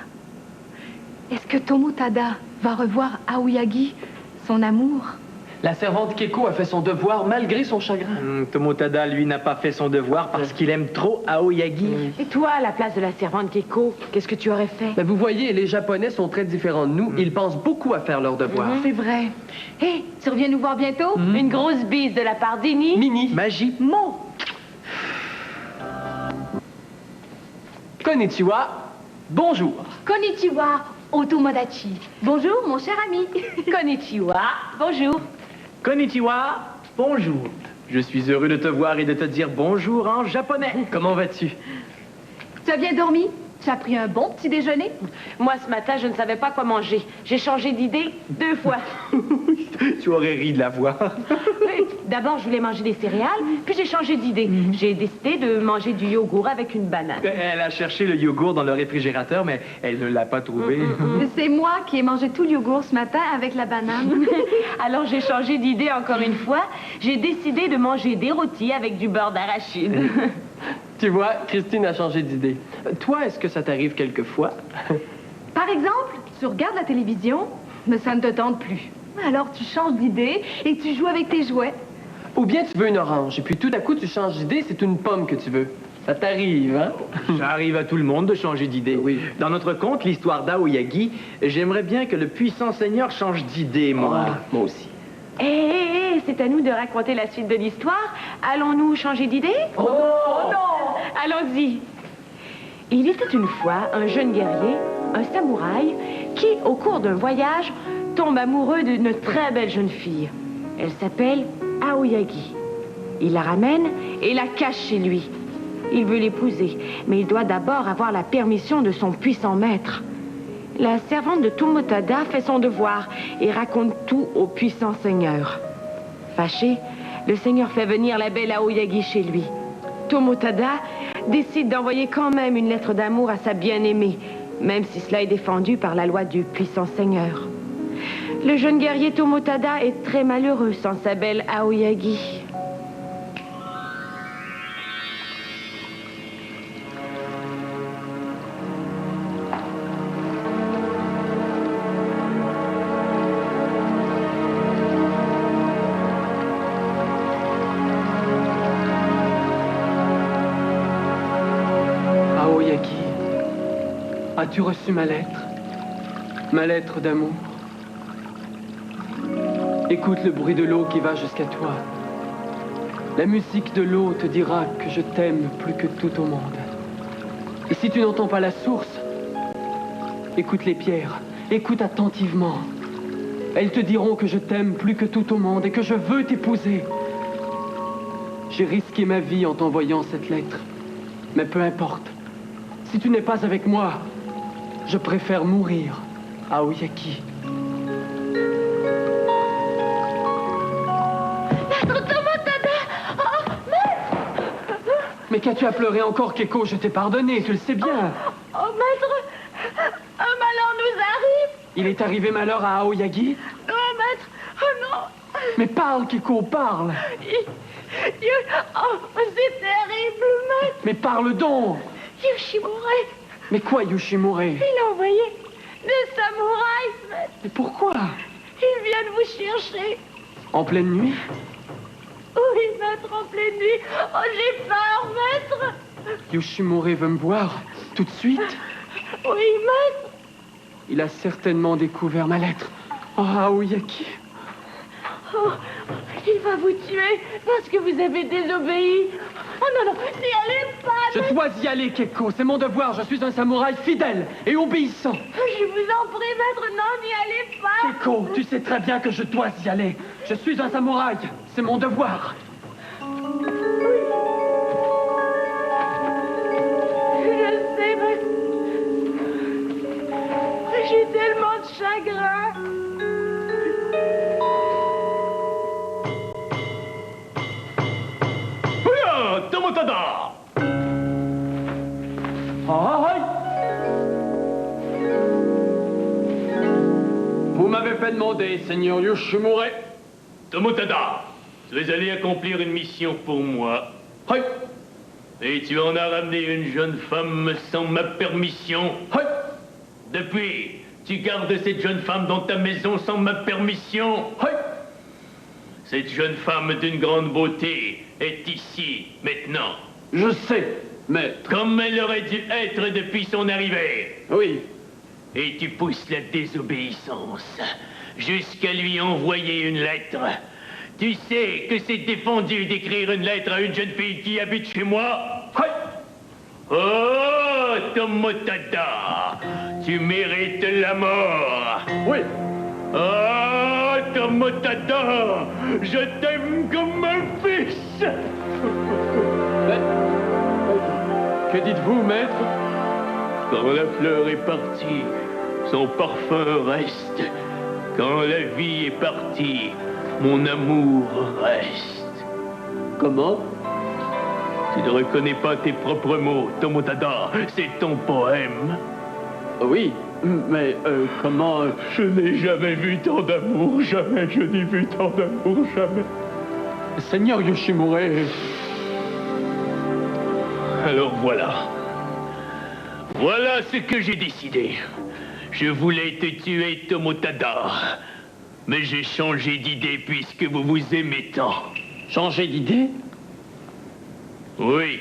Est-ce que Tomotada va revoir Aoyagi, son amour? La servante Keiko a fait son devoir malgré son chagrin. Tomotada, lui, n'a pas fait son devoir parce qu'il aime trop Aoyagi. Et toi, à la place de la servante Keiko, qu'est-ce que tu aurais fait? Mais vous voyez, les Japonais sont très différents de nous. Ils pensent beaucoup à faire leur devoir. C'est vrai. Hé, tu reviens nous voir bientôt? Une grosse bise de la part d'Ini. Mini. Magie. Mon! Konnichiwa. Bonjour. Konnichiwa, Otomodachi. Bonjour, mon cher ami. Konnichiwa. Bonjour. Konnichiwa. Bonjour. Je suis heureux de te voir et de te dire bonjour en japonais. Comment vas-tu? Tu as bien dormi? Tu as pris un bon petit déjeuner? Moi, ce matin, je ne savais pas quoi manger. J'ai changé d'idée 2 fois. Tu aurais ri de la voir. Oui, d'abord, je voulais manger des céréales, puis j'ai changé d'idée. J'ai décidé de manger du yogourt avec une banane. Elle a cherché le yogourt dans le réfrigérateur, mais elle ne l'a pas trouvé. C'est moi qui ai mangé tout le yogourt ce matin avec la banane. Alors, j'ai changé d'idée encore une fois. J'ai décidé de manger des rôtis avec du beurre d'arachide. Tu vois, Christine a changé d'idée. Toi, est-ce que ça t'arrive quelquefois? Par exemple, tu regardes la télévision, mais ça ne te tente plus. Alors tu changes d'idée et tu joues avec tes jouets. Ou bien tu veux une orange, et puis tout à coup tu changes d'idée, c'est une pomme que tu veux. Ça t'arrive, hein? Ça arrive à tout le monde de changer d'idée. Oui. Dans notre conte, l'histoire d'Aoyagi, j'aimerais bien que le puissant seigneur change d'idée, moi. Moi aussi. Hé, c'est à nous de raconter la suite de l'histoire. Allons-nous changer d'idée? Oh non! Allons-y. Il était une fois un jeune guerrier, un samouraï, qui, au cours d'un voyage, tombe amoureux d'une très belle jeune fille. Elle s'appelle Aoyagi. Il la ramène et la cache chez lui. Il veut l'épouser, mais il doit d'abord avoir la permission de son puissant maître. La servante de Tomotada fait son devoir et raconte tout au puissant seigneur. Fâché, le seigneur fait venir la belle Aoyagi chez lui. Tomotada décide d'envoyer quand même une lettre d'amour à sa bien-aimée, même si cela est défendu par la loi du puissant seigneur. Le jeune guerrier Tomotada est très malheureux sans sa belle Aoyagi. As-tu reçu ma lettre? Ma lettre d'amour. Écoute le bruit de l'eau qui va jusqu'à toi. La musique de l'eau te dira que je t'aime plus que tout au monde. Et si tu n'entends pas la source, écoute les pierres, écoute attentivement. Elles te diront que je t'aime plus que tout au monde et que je veux t'épouser. J'ai risqué ma vie en t'envoyant cette lettre. Mais peu importe. Si tu n'es pas avec moi, je préfère mourir, Aoyagi. Maître Tomotada! Oh, maître! Mais qu'as-tu à pleurer encore, Keiko? Je t'ai pardonné, tu le sais bien. Oh, maître! Un malheur nous arrive! Il est arrivé malheur à Aoyagi? Non, maître! Oh, non! Mais parle, Keiko, parle! Oh, c'est terrible, maître! Mais parle donc! Yoshimure! Mais quoi, Yoshimure? Il a envoyé des samouraïs, maître! Mais pourquoi? Ils viennent vous chercher! En pleine nuit? Oui, maître, en pleine nuit! Oh, j'ai peur, maître! Yoshimure veut me voir, tout de suite? Oui, maître! Il a certainement découvert ma lettre. Oh, Aoyagi! Oh, il va vous tuer parce que vous avez désobéi. Oh non, non, n'y allez pas. Je dois y aller, Keiko. C'est mon devoir. Je suis un samouraï fidèle et obéissant. Je vous en prie, maître, non, n'y allez pas. Keiko, tu sais très bien que je dois y aller. Je suis un samouraï. C'est mon devoir. Je sais, maître. J'ai tellement de chagrin. Tomotada! Aïe! Vous m'avez fait demander, Seigneur Yoshimure. Tomotada, tu es allé accomplir une mission pour moi. Aïe! Et tu en as ramené une jeune femme sans ma permission. Aïe! Depuis, tu gardes cette jeune femme dans ta maison sans ma permission. Aïe! Cette jeune femme d'une grande beauté est ici, maintenant. Je sais, maître. Comme elle aurait dû être depuis son arrivée. Oui. Et tu pousses la désobéissance jusqu'à lui envoyer une lettre. Tu sais que c'est défendu d'écrire une lettre à une jeune fille qui habite chez moi? Oui. Oh, Tomotada, tu mérites la mort. Oui. Oh, Tomotada, je t'aime comme un fils. Que dites-vous, maître? Quand la fleur est partie, son parfum reste. Quand la vie est partie, mon amour reste. Comment? Tu ne reconnais pas tes propres mots, Tomotada. C'est ton poème. Oui, mais comment... Je n'ai jamais vu tant d'amour, jamais. Je n'ai vu tant d'amour, jamais. Seigneur Yoshimure... Alors voilà. Voilà ce que j'ai décidé. Je voulais te tuer, Tomotada. Mais j'ai changé d'idée puisque vous vous aimez tant. Changer d'idée? Oui.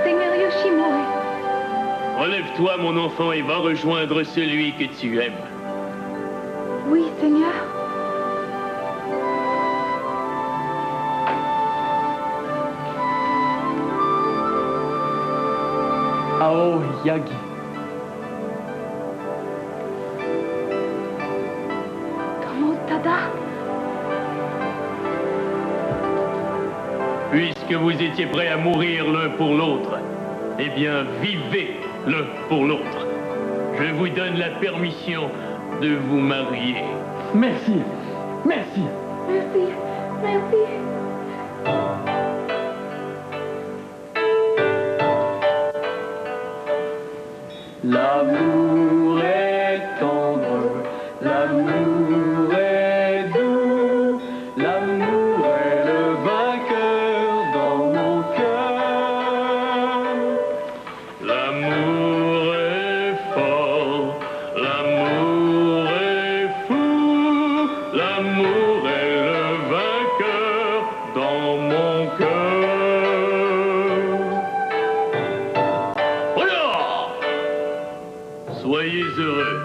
Seigneur Yoshimure. Relève-toi, mon enfant, et va rejoindre celui que tu aimes. Oui, Seigneur. Aoyagi. Tomotada. Puisque vous étiez prêts à mourir l'un pour l'autre, eh bien, vivez l'un pour l'autre. Je vous donne la permission de vous marier. Merci. Merci. Merci, merci. L'amour est tendre, l'amour est doux, l'amour est le vainqueur dans mon cœur. L'amour est fort, l'amour est fou, l'amour est le vainqueur dans mon cœur. Voilà! Soyez heureux.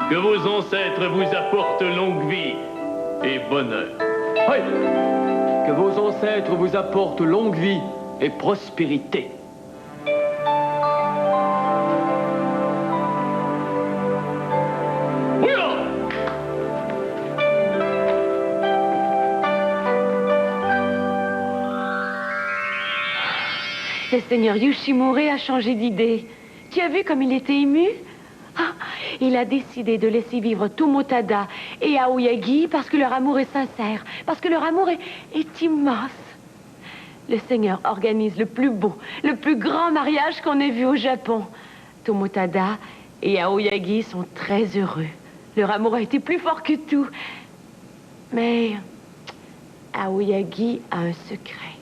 Que vos ancêtres vous apportent longue vie et bonheur. Oui. Que vos ancêtres vous apportent longue vie et prospérité. Voilà! Le seigneur Yoshimure a changé d'idée. Tu as vu comme il était ému? Ah, il a décidé de laisser vivre Tomotada et Aoyagi parce que leur amour est sincère, parce que leur amour est immense. Le seigneur organise le plus beau, le plus grand mariage qu'on ait vu au Japon. Tomotada et Aoyagi sont très heureux. Leur amour a été plus fort que tout. Mais Aoyagi a un secret.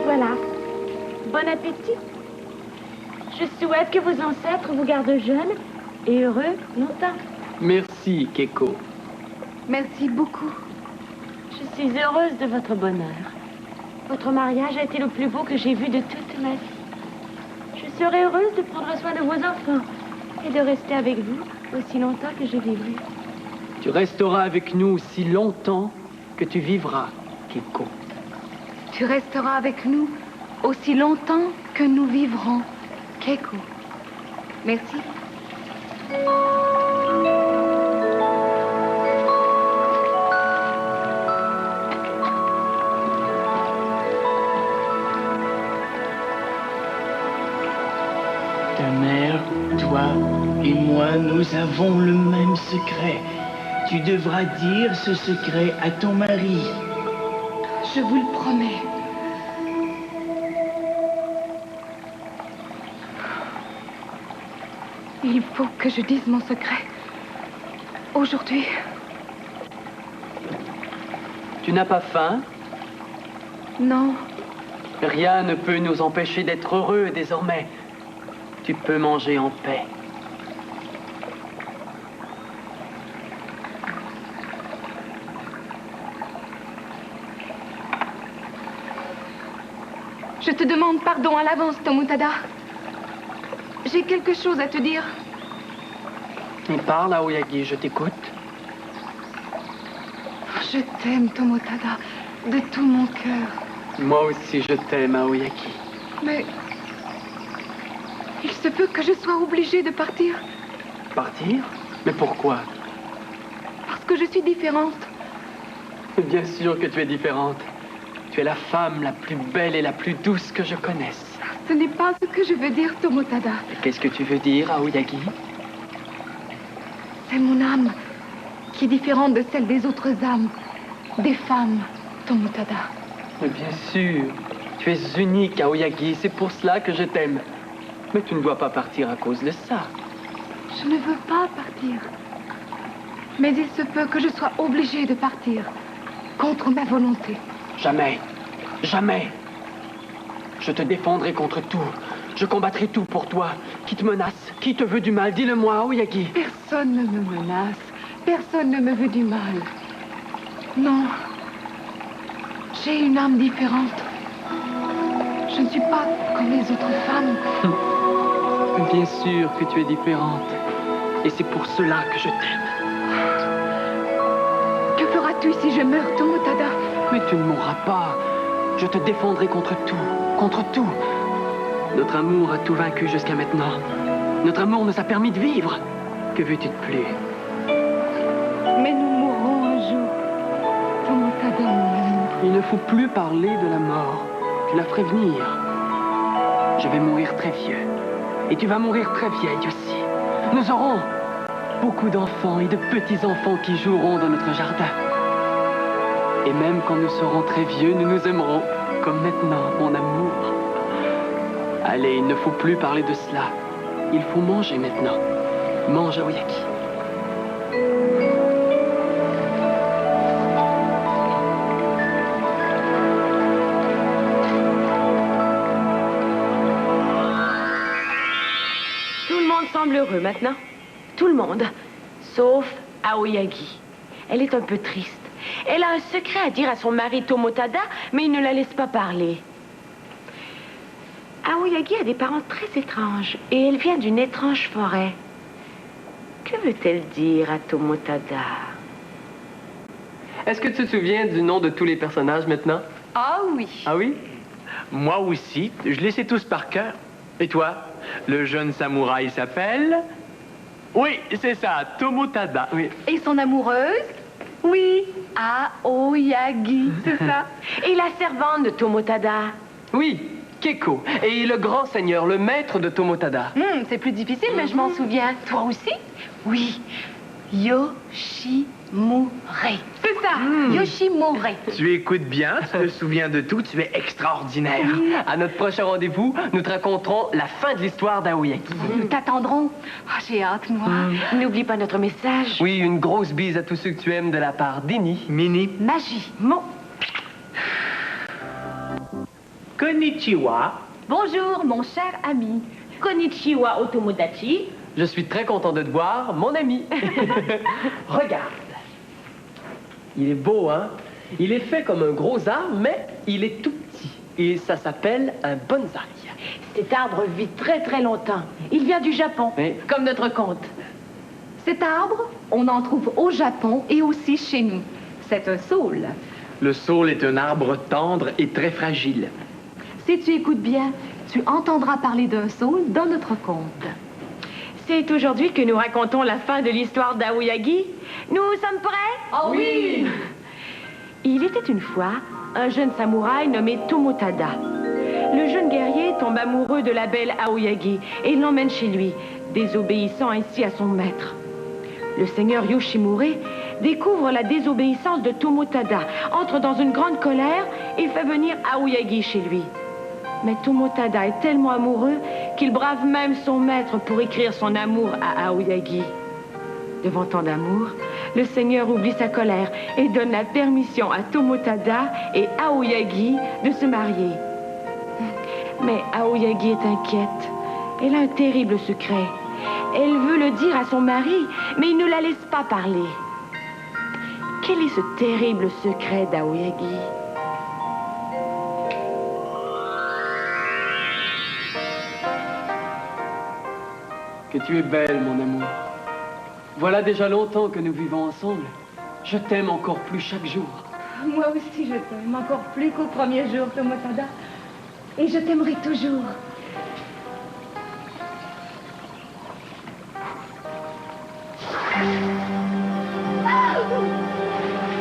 Voilà. Bon appétit. Je souhaite que vos ancêtres vous gardent jeunes et heureux longtemps. Merci, Keiko. Merci beaucoup. Je suis heureuse de votre bonheur. Votre mariage a été le plus beau que j'ai vu de toute ma vie. Je serai heureuse de prendre soin de vos enfants et de rester avec vous aussi longtemps que je vivrai. Tu resteras avec nous aussi longtemps que tu vivras, Keiko. Tu resteras avec nous aussi longtemps que nous vivrons, Keiko. Merci. Ta mère, toi et moi, nous avons le même secret. Tu devras dire ce secret à ton mari. Je vous le promets. Il faut que je dise mon secret. Aujourd'hui. Tu n'as pas faim? Non. Rien ne peut nous empêcher d'être heureux désormais. Tu peux manger en paix. Je te demande pardon à l'avance, Tomotada. J'ai quelque chose à te dire. Et parle, Aoyagi, je t'écoute. Je t'aime, Tomotada, de tout mon cœur. Moi aussi, je t'aime, Aoyagi. Mais il se peut que je sois obligée de partir. Partir? Mais pourquoi? Parce que je suis différente. Bien sûr que tu es différente. Tu es la femme la plus belle et la plus douce que je connaisse. Ce n'est pas ce que je veux dire, Tomotada. Et qu'est-ce que tu veux dire, Aoyagi? C'est mon âme qui est différente de celle des autres âmes, des femmes, Tomotada. Mais bien sûr, tu es unique, Aoyagi. C'est pour cela que je t'aime. Mais tu ne dois pas partir à cause de ça. Je ne veux pas partir. Mais il se peut que je sois obligée de partir, contre ma volonté. Jamais. Jamais. Je te défendrai contre tout. Je combattrai tout pour toi. Qui te menace? Qui te veut du mal? Dis-le-moi, Aoyagi. Personne ne me menace. Personne ne me veut du mal. Non. J'ai une âme différente. Je ne suis pas comme les autres femmes. Bien sûr que tu es différente. Et c'est pour cela que je t'aime. Que feras-tu si je meurs, Tomotada? Mais tu ne mourras pas. Je te défendrai contre tout. Contre tout. Notre amour a tout vaincu jusqu'à maintenant. Notre amour nous a permis de vivre. Que veux-tu de plus? Mais nous mourrons un jour. Tomotada, mon amour. Il ne faut plus parler de la mort. Tu la ferais venir. Je vais mourir très vieux. Et tu vas mourir très vieille aussi. Nous aurons beaucoup d'enfants et de petits-enfants qui joueront dans notre jardin. Et même quand nous serons très vieux, nous nous aimerons comme maintenant, mon amour. Allez, il ne faut plus parler de cela. Il faut manger maintenant. Mange, Aoyagi. Tout le monde semble heureux maintenant. Tout le monde. Sauf Aoyagi. Elle est un peu triste. Elle a un secret à dire à son mari Tomotada, mais il ne la laisse pas parler. Aoyagi a des parents très étranges et elle vient d'une étrange forêt. Que veut-elle dire à Tomotada? Est-ce que tu te souviens du nom de tous les personnages maintenant? Ah oui. Ah oui? Moi aussi, je les sais tous par cœur. Et toi? Le jeune samouraï s'appelle... Oui, c'est ça, Tomotada, oui. Et son amoureuse? Oui. Aoyagi, c'est ça? Et la servante de Tomotada? Oui, Keiko. Et le grand seigneur, le maître de Tomotada. C'est plus difficile, mais je m'en souviens. Toi aussi? Oui. Yoshimure. C'est ça, Yoshimure. Tu écoutes bien, tu te souviens de tout, tu es extraordinaire. À notre prochain rendez-vous, nous te raconterons la fin de l'histoire d'Aoyagi. Nous t'attendrons. Ah, j'ai hâte, moi. N'oublie pas notre message. Oui, une grosse bise à tous ceux que tu aimes de la part d'Eni. Mini. Magie. Konnichiwa. Bonjour, mon cher ami. Konnichiwa Otomodachi. Je suis très content de te voir, mon ami. Regarde. Il est beau, hein? Il est fait comme un gros arbre, mais il est tout petit. Et ça s'appelle un bonsaï. Cet arbre vit très très longtemps. Il vient du Japon, Oui. comme notre conte. Cet arbre, on en trouve au Japon et aussi chez nous. C'est un saule. Le saule est un arbre tendre et très fragile. Si tu écoutes bien, tu entendras parler d'un saule dans notre conte. C'est aujourd'hui que nous racontons la fin de l'histoire d'Aoyagi. Nous sommes prêts? Ah oui! Il était une fois un jeune samouraï nommé Tomotada. Le jeune guerrier tombe amoureux de la belle Aoyagi et l'emmène chez lui, désobéissant ainsi à son maître. Le seigneur Yoshimure découvre la désobéissance de Tomotada, entre dans une grande colère et fait venir Aoyagi chez lui. Mais Tomotada est tellement amoureux qu'il brave même son maître pour écrire son amour à Aoyagi. Devant tant d'amour, le seigneur oublie sa colère et donne la permission à Tomotada et Aoyagi de se marier. Mais Aoyagi est inquiète. Elle a un terrible secret. Elle veut le dire à son mari, mais il ne la laisse pas parler. Quel est ce terrible secret d'Aoyagi? Que tu es belle, mon amour. Voilà déjà longtemps que nous vivons ensemble. Je t'aime encore plus chaque jour. Moi aussi, je t'aime encore plus qu'au premier jour, Tomotada. Et je t'aimerai toujours.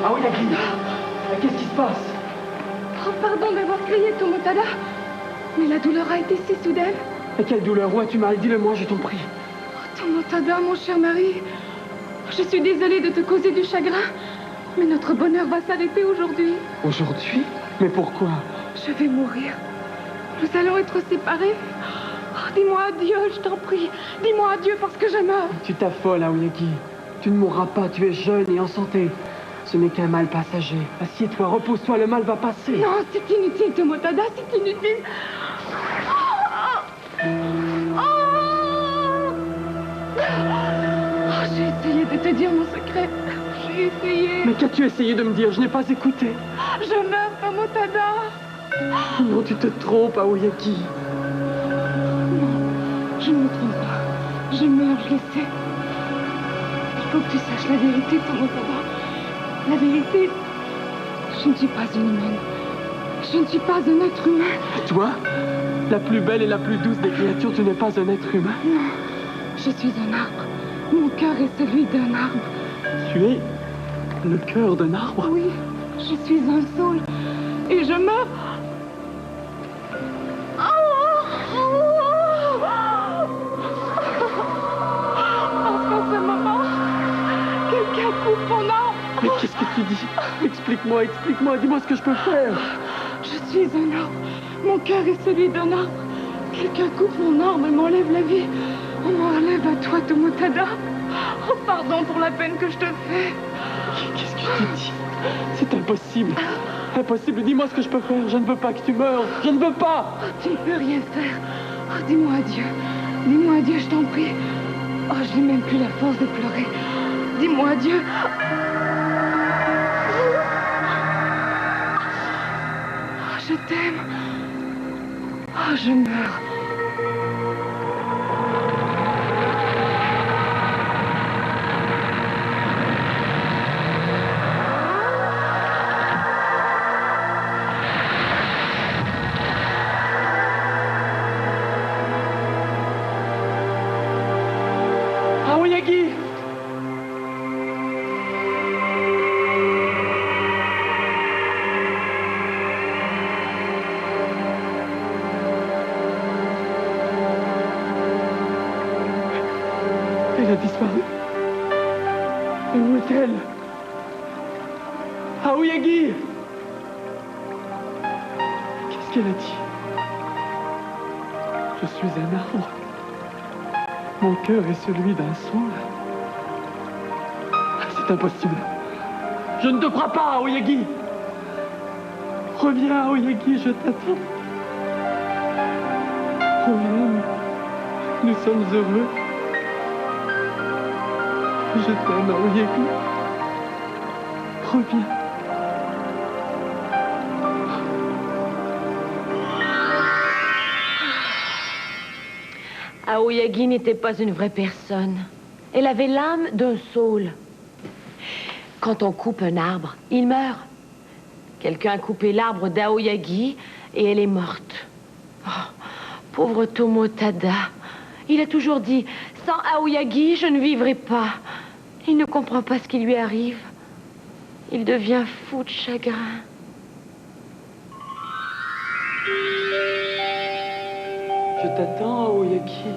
Aoyagi, qu'est-ce qui se passe? Oh, pardon d'avoir crié, Tomotada. Mais la douleur a été si soudaine. Et quelle douleur, où as-tu mal? Dis-le-moi, je t'en prie. Oh, Tomotada, mon cher mari. Je suis désolée de te causer du chagrin. Mais notre bonheur va s'arrêter aujourd'hui. Aujourd'hui? Mais pourquoi? Je vais mourir. Nous allons être séparés. Oh, dis-moi adieu, je t'en prie. Dis-moi adieu parce que je meurs. Tu t'affoles, Aoyagi. Tu ne mourras pas, tu es jeune et en santé. Ce n'est qu'un mal passager. Assieds-toi, repose-toi, le mal va passer. Non, c'est inutile, Tomotada, c'est inutile. Oh, j'ai essayé de te dire mon secret. J'ai essayé. Mais qu'as-tu essayé de me dire? Je n'ai pas écouté. Je meurs, Tomotada. Non, tu te trompes, Aoyagi. Non, je ne me trompe pas. Je meurs, je le sais. Il faut que tu saches la vérité, Tomotada. La vérité, je ne suis pas une humaine. Je ne suis pas un être humain. Et toi, la plus belle et la plus douce des créatures, tu n'es pas un être humain. Non, je suis un arbre. Mon cœur est celui d'un arbre. Tu es le cœur d'un arbre? Oui, je suis un saule. Et je meurs. Parce qu'en ce moment, quelqu'un coupe mon arbre. Mais qu'est-ce que tu dis? Explique-moi, explique-moi, dis-moi ce que je peux faire. Je suis un arbre. Mon cœur est celui d'un arbre. Quelqu'un coupe mon arbre et m'enlève la vie. On m'enlève à toi, Tomotada. Oh, pardon pour la peine que je te fais. Qu'est-ce que tu dis? C'est impossible. Impossible, dis-moi ce que je peux faire. Je ne veux pas que tu meurs. Je ne veux pas. Oh, tu ne peux rien faire. Oh, dis-moi adieu. Dis-moi adieu, je t'en prie. Oh, je n'ai même plus la force de pleurer. Dis-moi adieu. Oh, je t'aime. Oh, je meurs. Aoyagi! Elle a disparu. Et où est-elle? Aoyagi! Qu'est-ce qu'elle a dit? Je suis un arbre. Mon cœur est celui d'un saule. C'est impossible. Je ne te crois pas, Aoyagi. Reviens, Aoyagi, je t'attends. Reviens, nous sommes heureux. Je t'aime, Aoyagi. Reviens. Aoyagi n'était pas une vraie personne. Elle avait l'âme d'un saule. Quand on coupe un arbre, il meurt. Quelqu'un a coupé l'arbre d'Aoyagi et elle est morte. Oh, pauvre Tomotada. Il a toujours dit, sans Aoyagi, je ne vivrai pas. Il ne comprend pas ce qui lui arrive. Il devient fou de chagrin. Je t'attends, Aoyagi.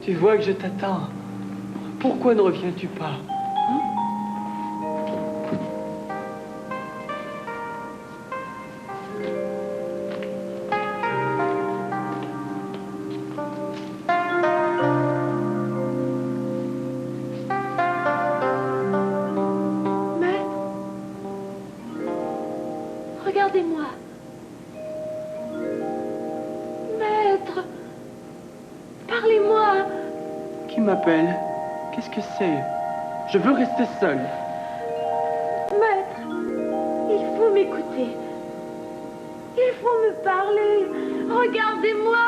Tu vois que je t'attends. Pourquoi ne reviens-tu pas? Regardez-moi. Maître, parlez-moi. Qui m'appelle? Qu'est-ce que c'est? Je veux rester seul. Maître, il faut m'écouter. Il faut me parler. Regardez-moi.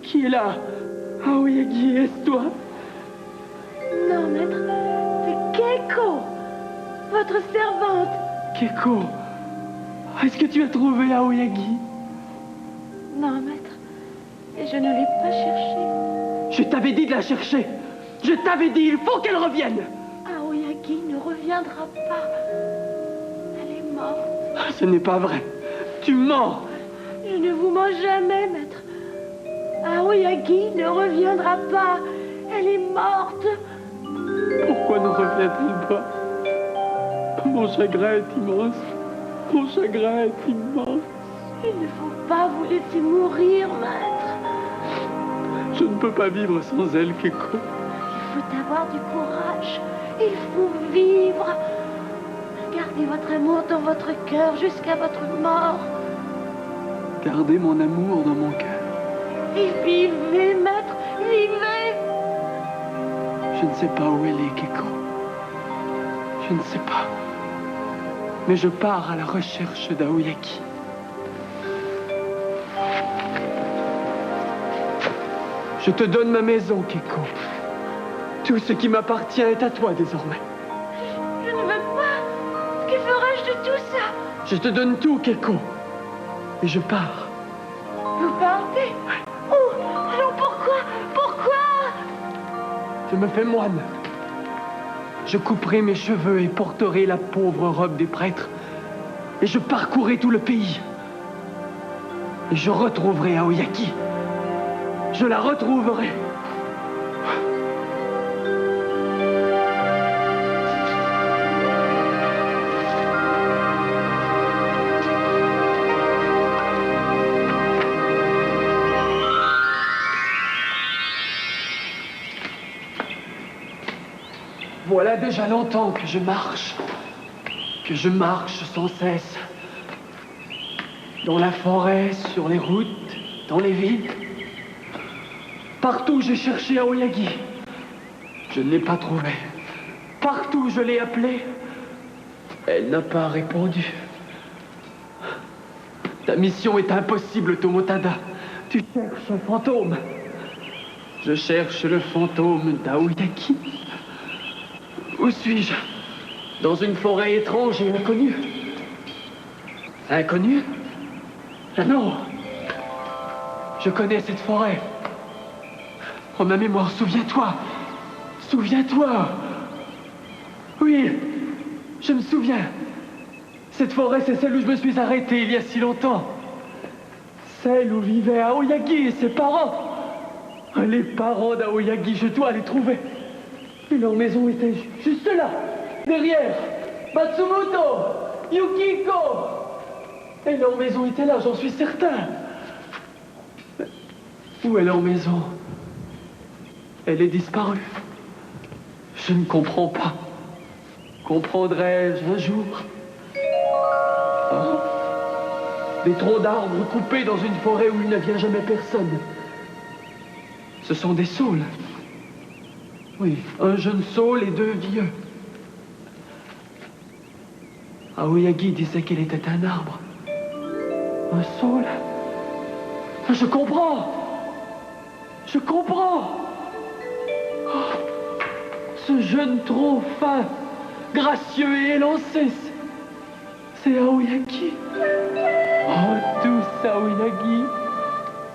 Qui est là? Aoyagi, est-ce toi? Non, maître, c'est Keiko, votre servante. Keiko, est-ce que tu as trouvé Aoyagi? Non, maître, et je ne l'ai pas cherchée. Je t'avais dit de la chercher. Je t'avais dit, il faut qu'elle revienne. Aoyagi ne reviendra pas. Elle est morte. Ce n'est pas vrai. Tu mens. Je ne vous mens jamais, maître. Aoyagi ne reviendra pas. Elle est morte. Pourquoi ne revient-elle pas? Mon chagrin est immense. Mon chagrin est immense. Il ne faut pas vous laisser mourir, maître. Je ne peux pas vivre sans elle, Keiko. Il faut avoir du courage. Il faut vivre. Gardez votre amour dans votre cœur jusqu'à votre mort. Gardez mon amour dans mon cœur. Et vivez, maître, vivez. Je ne sais pas où elle est, Keiko. Je ne sais pas. Mais je pars à la recherche d'Aoyagi. Je te donne ma maison, Keiko. Tout ce qui m'appartient est à toi désormais. Je ne veux pas. Que ferais-je de tout ça? Je te donne tout, Keiko. Et je pars. Vous partez? Oh, alors pourquoi? Pourquoi? Je me fais moine. Je couperai mes cheveux et porterai la pauvre robe des prêtres. Et je parcourrai tout le pays. Et je retrouverai Aoyagi. Je la retrouverai. Voilà déjà longtemps que je marche sans cesse. Dans la forêt, sur les routes, dans les villes. Partout j'ai cherché Aoyagi. Je ne l'ai pas trouvée. Partout je l'ai appelée. Elle n'a pas répondu. Ta mission est impossible, Tomotada. Tu cherches un fantôme. Je cherche le fantôme d'Aoyagi. Où suis-je? Dans une forêt étrange et inconnue. Inconnue? Ah non! Je connais cette forêt. Oh, ma mémoire, souviens-toi! Souviens-toi! Oui, je me souviens. Cette forêt, c'est celle où je me suis arrêté il y a si longtemps. Celle où vivaient Aoyagi et ses parents. Les parents d'Aoyagi, je dois les trouver. Et leur maison était juste là, derrière. Matsumoto, Yukiko. Et leur maison était là, j'en suis certain. Où est leur maison? Elle est disparue. Je ne comprends pas. Comprendrai-je un jour? Oh. Des troncs d'arbres coupés dans une forêt où il ne vient jamais personne. Ce sont des saules. Oui, un jeune saule et deux vieux. Aoyagi disait qu'elle était un arbre. Un saule. Je comprends. Je comprends. Oh, ce jeune tronc fin, gracieux et élancé, c'est Aoyagi. Oh, douce Aoyagi,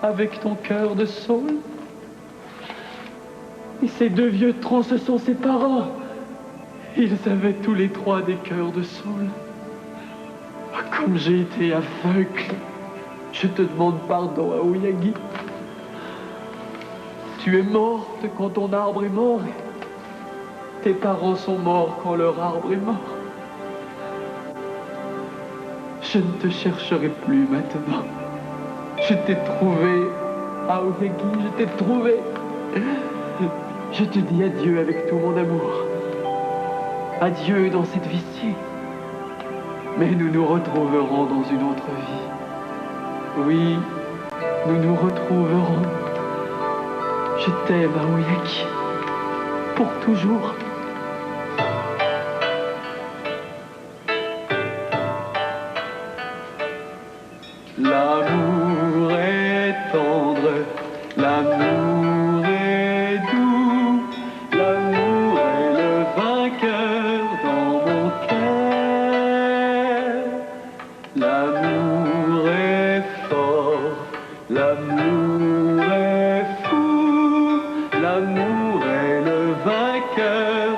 avec ton cœur de saule. Et ces deux vieux troncs, ce sont ses parents. Ils avaient tous les trois des cœurs de saule. Oh, comme j'ai été aveugle, je te demande pardon, Aoyagi. Tu es morte quand ton arbre est mort. Tes parents sont morts quand leur arbre est mort. Je ne te chercherai plus maintenant. Je t'ai trouvé, Aoyagi, je t'ai trouvé. Je te dis adieu avec tout mon amour. Adieu dans cette vie-ci. Mais nous nous retrouverons dans une autre vie. Oui, nous nous retrouverons. Je t'aime, Aoyagi. Pour toujours. L'amour est tendre, l'amour est doux, l'amour est le vainqueur dans mon cœur. L'amour est fort, l'amour est fou, l'amour est le vainqueur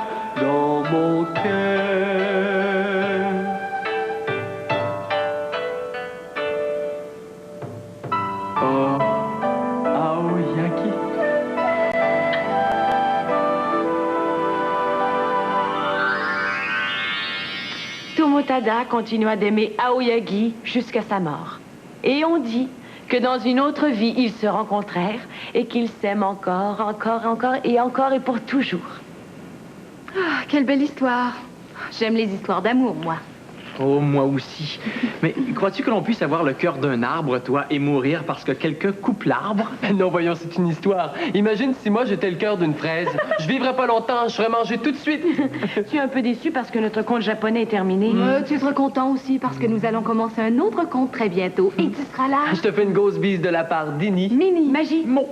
dans mon cœur. Oh, Aoyagi. Tomotada continua d'aimer Aoyagi jusqu'à sa mort. Et on dit que dans une autre vie, ils se rencontrèrent et qu'ils s'aiment encore et pour toujours. Ah, quelle belle histoire. J'aime les histoires d'amour, moi. Oh, moi aussi. Mais crois-tu que l'on puisse avoir le cœur d'un arbre, toi, et mourir parce que quelqu'un coupe l'arbre? Non, voyons, c'est une histoire. Imagine si moi j'étais le cœur d'une fraise. Je vivrais pas longtemps, je serais mangé tout de suite. Tu es un peu déçu parce que notre conte japonais est terminé. Tu seras content aussi parce que nous allons commencer un autre conte très bientôt. Et tu seras là. Je te fais une grosse bise de la part d'Innie. Mini. Magie. Mon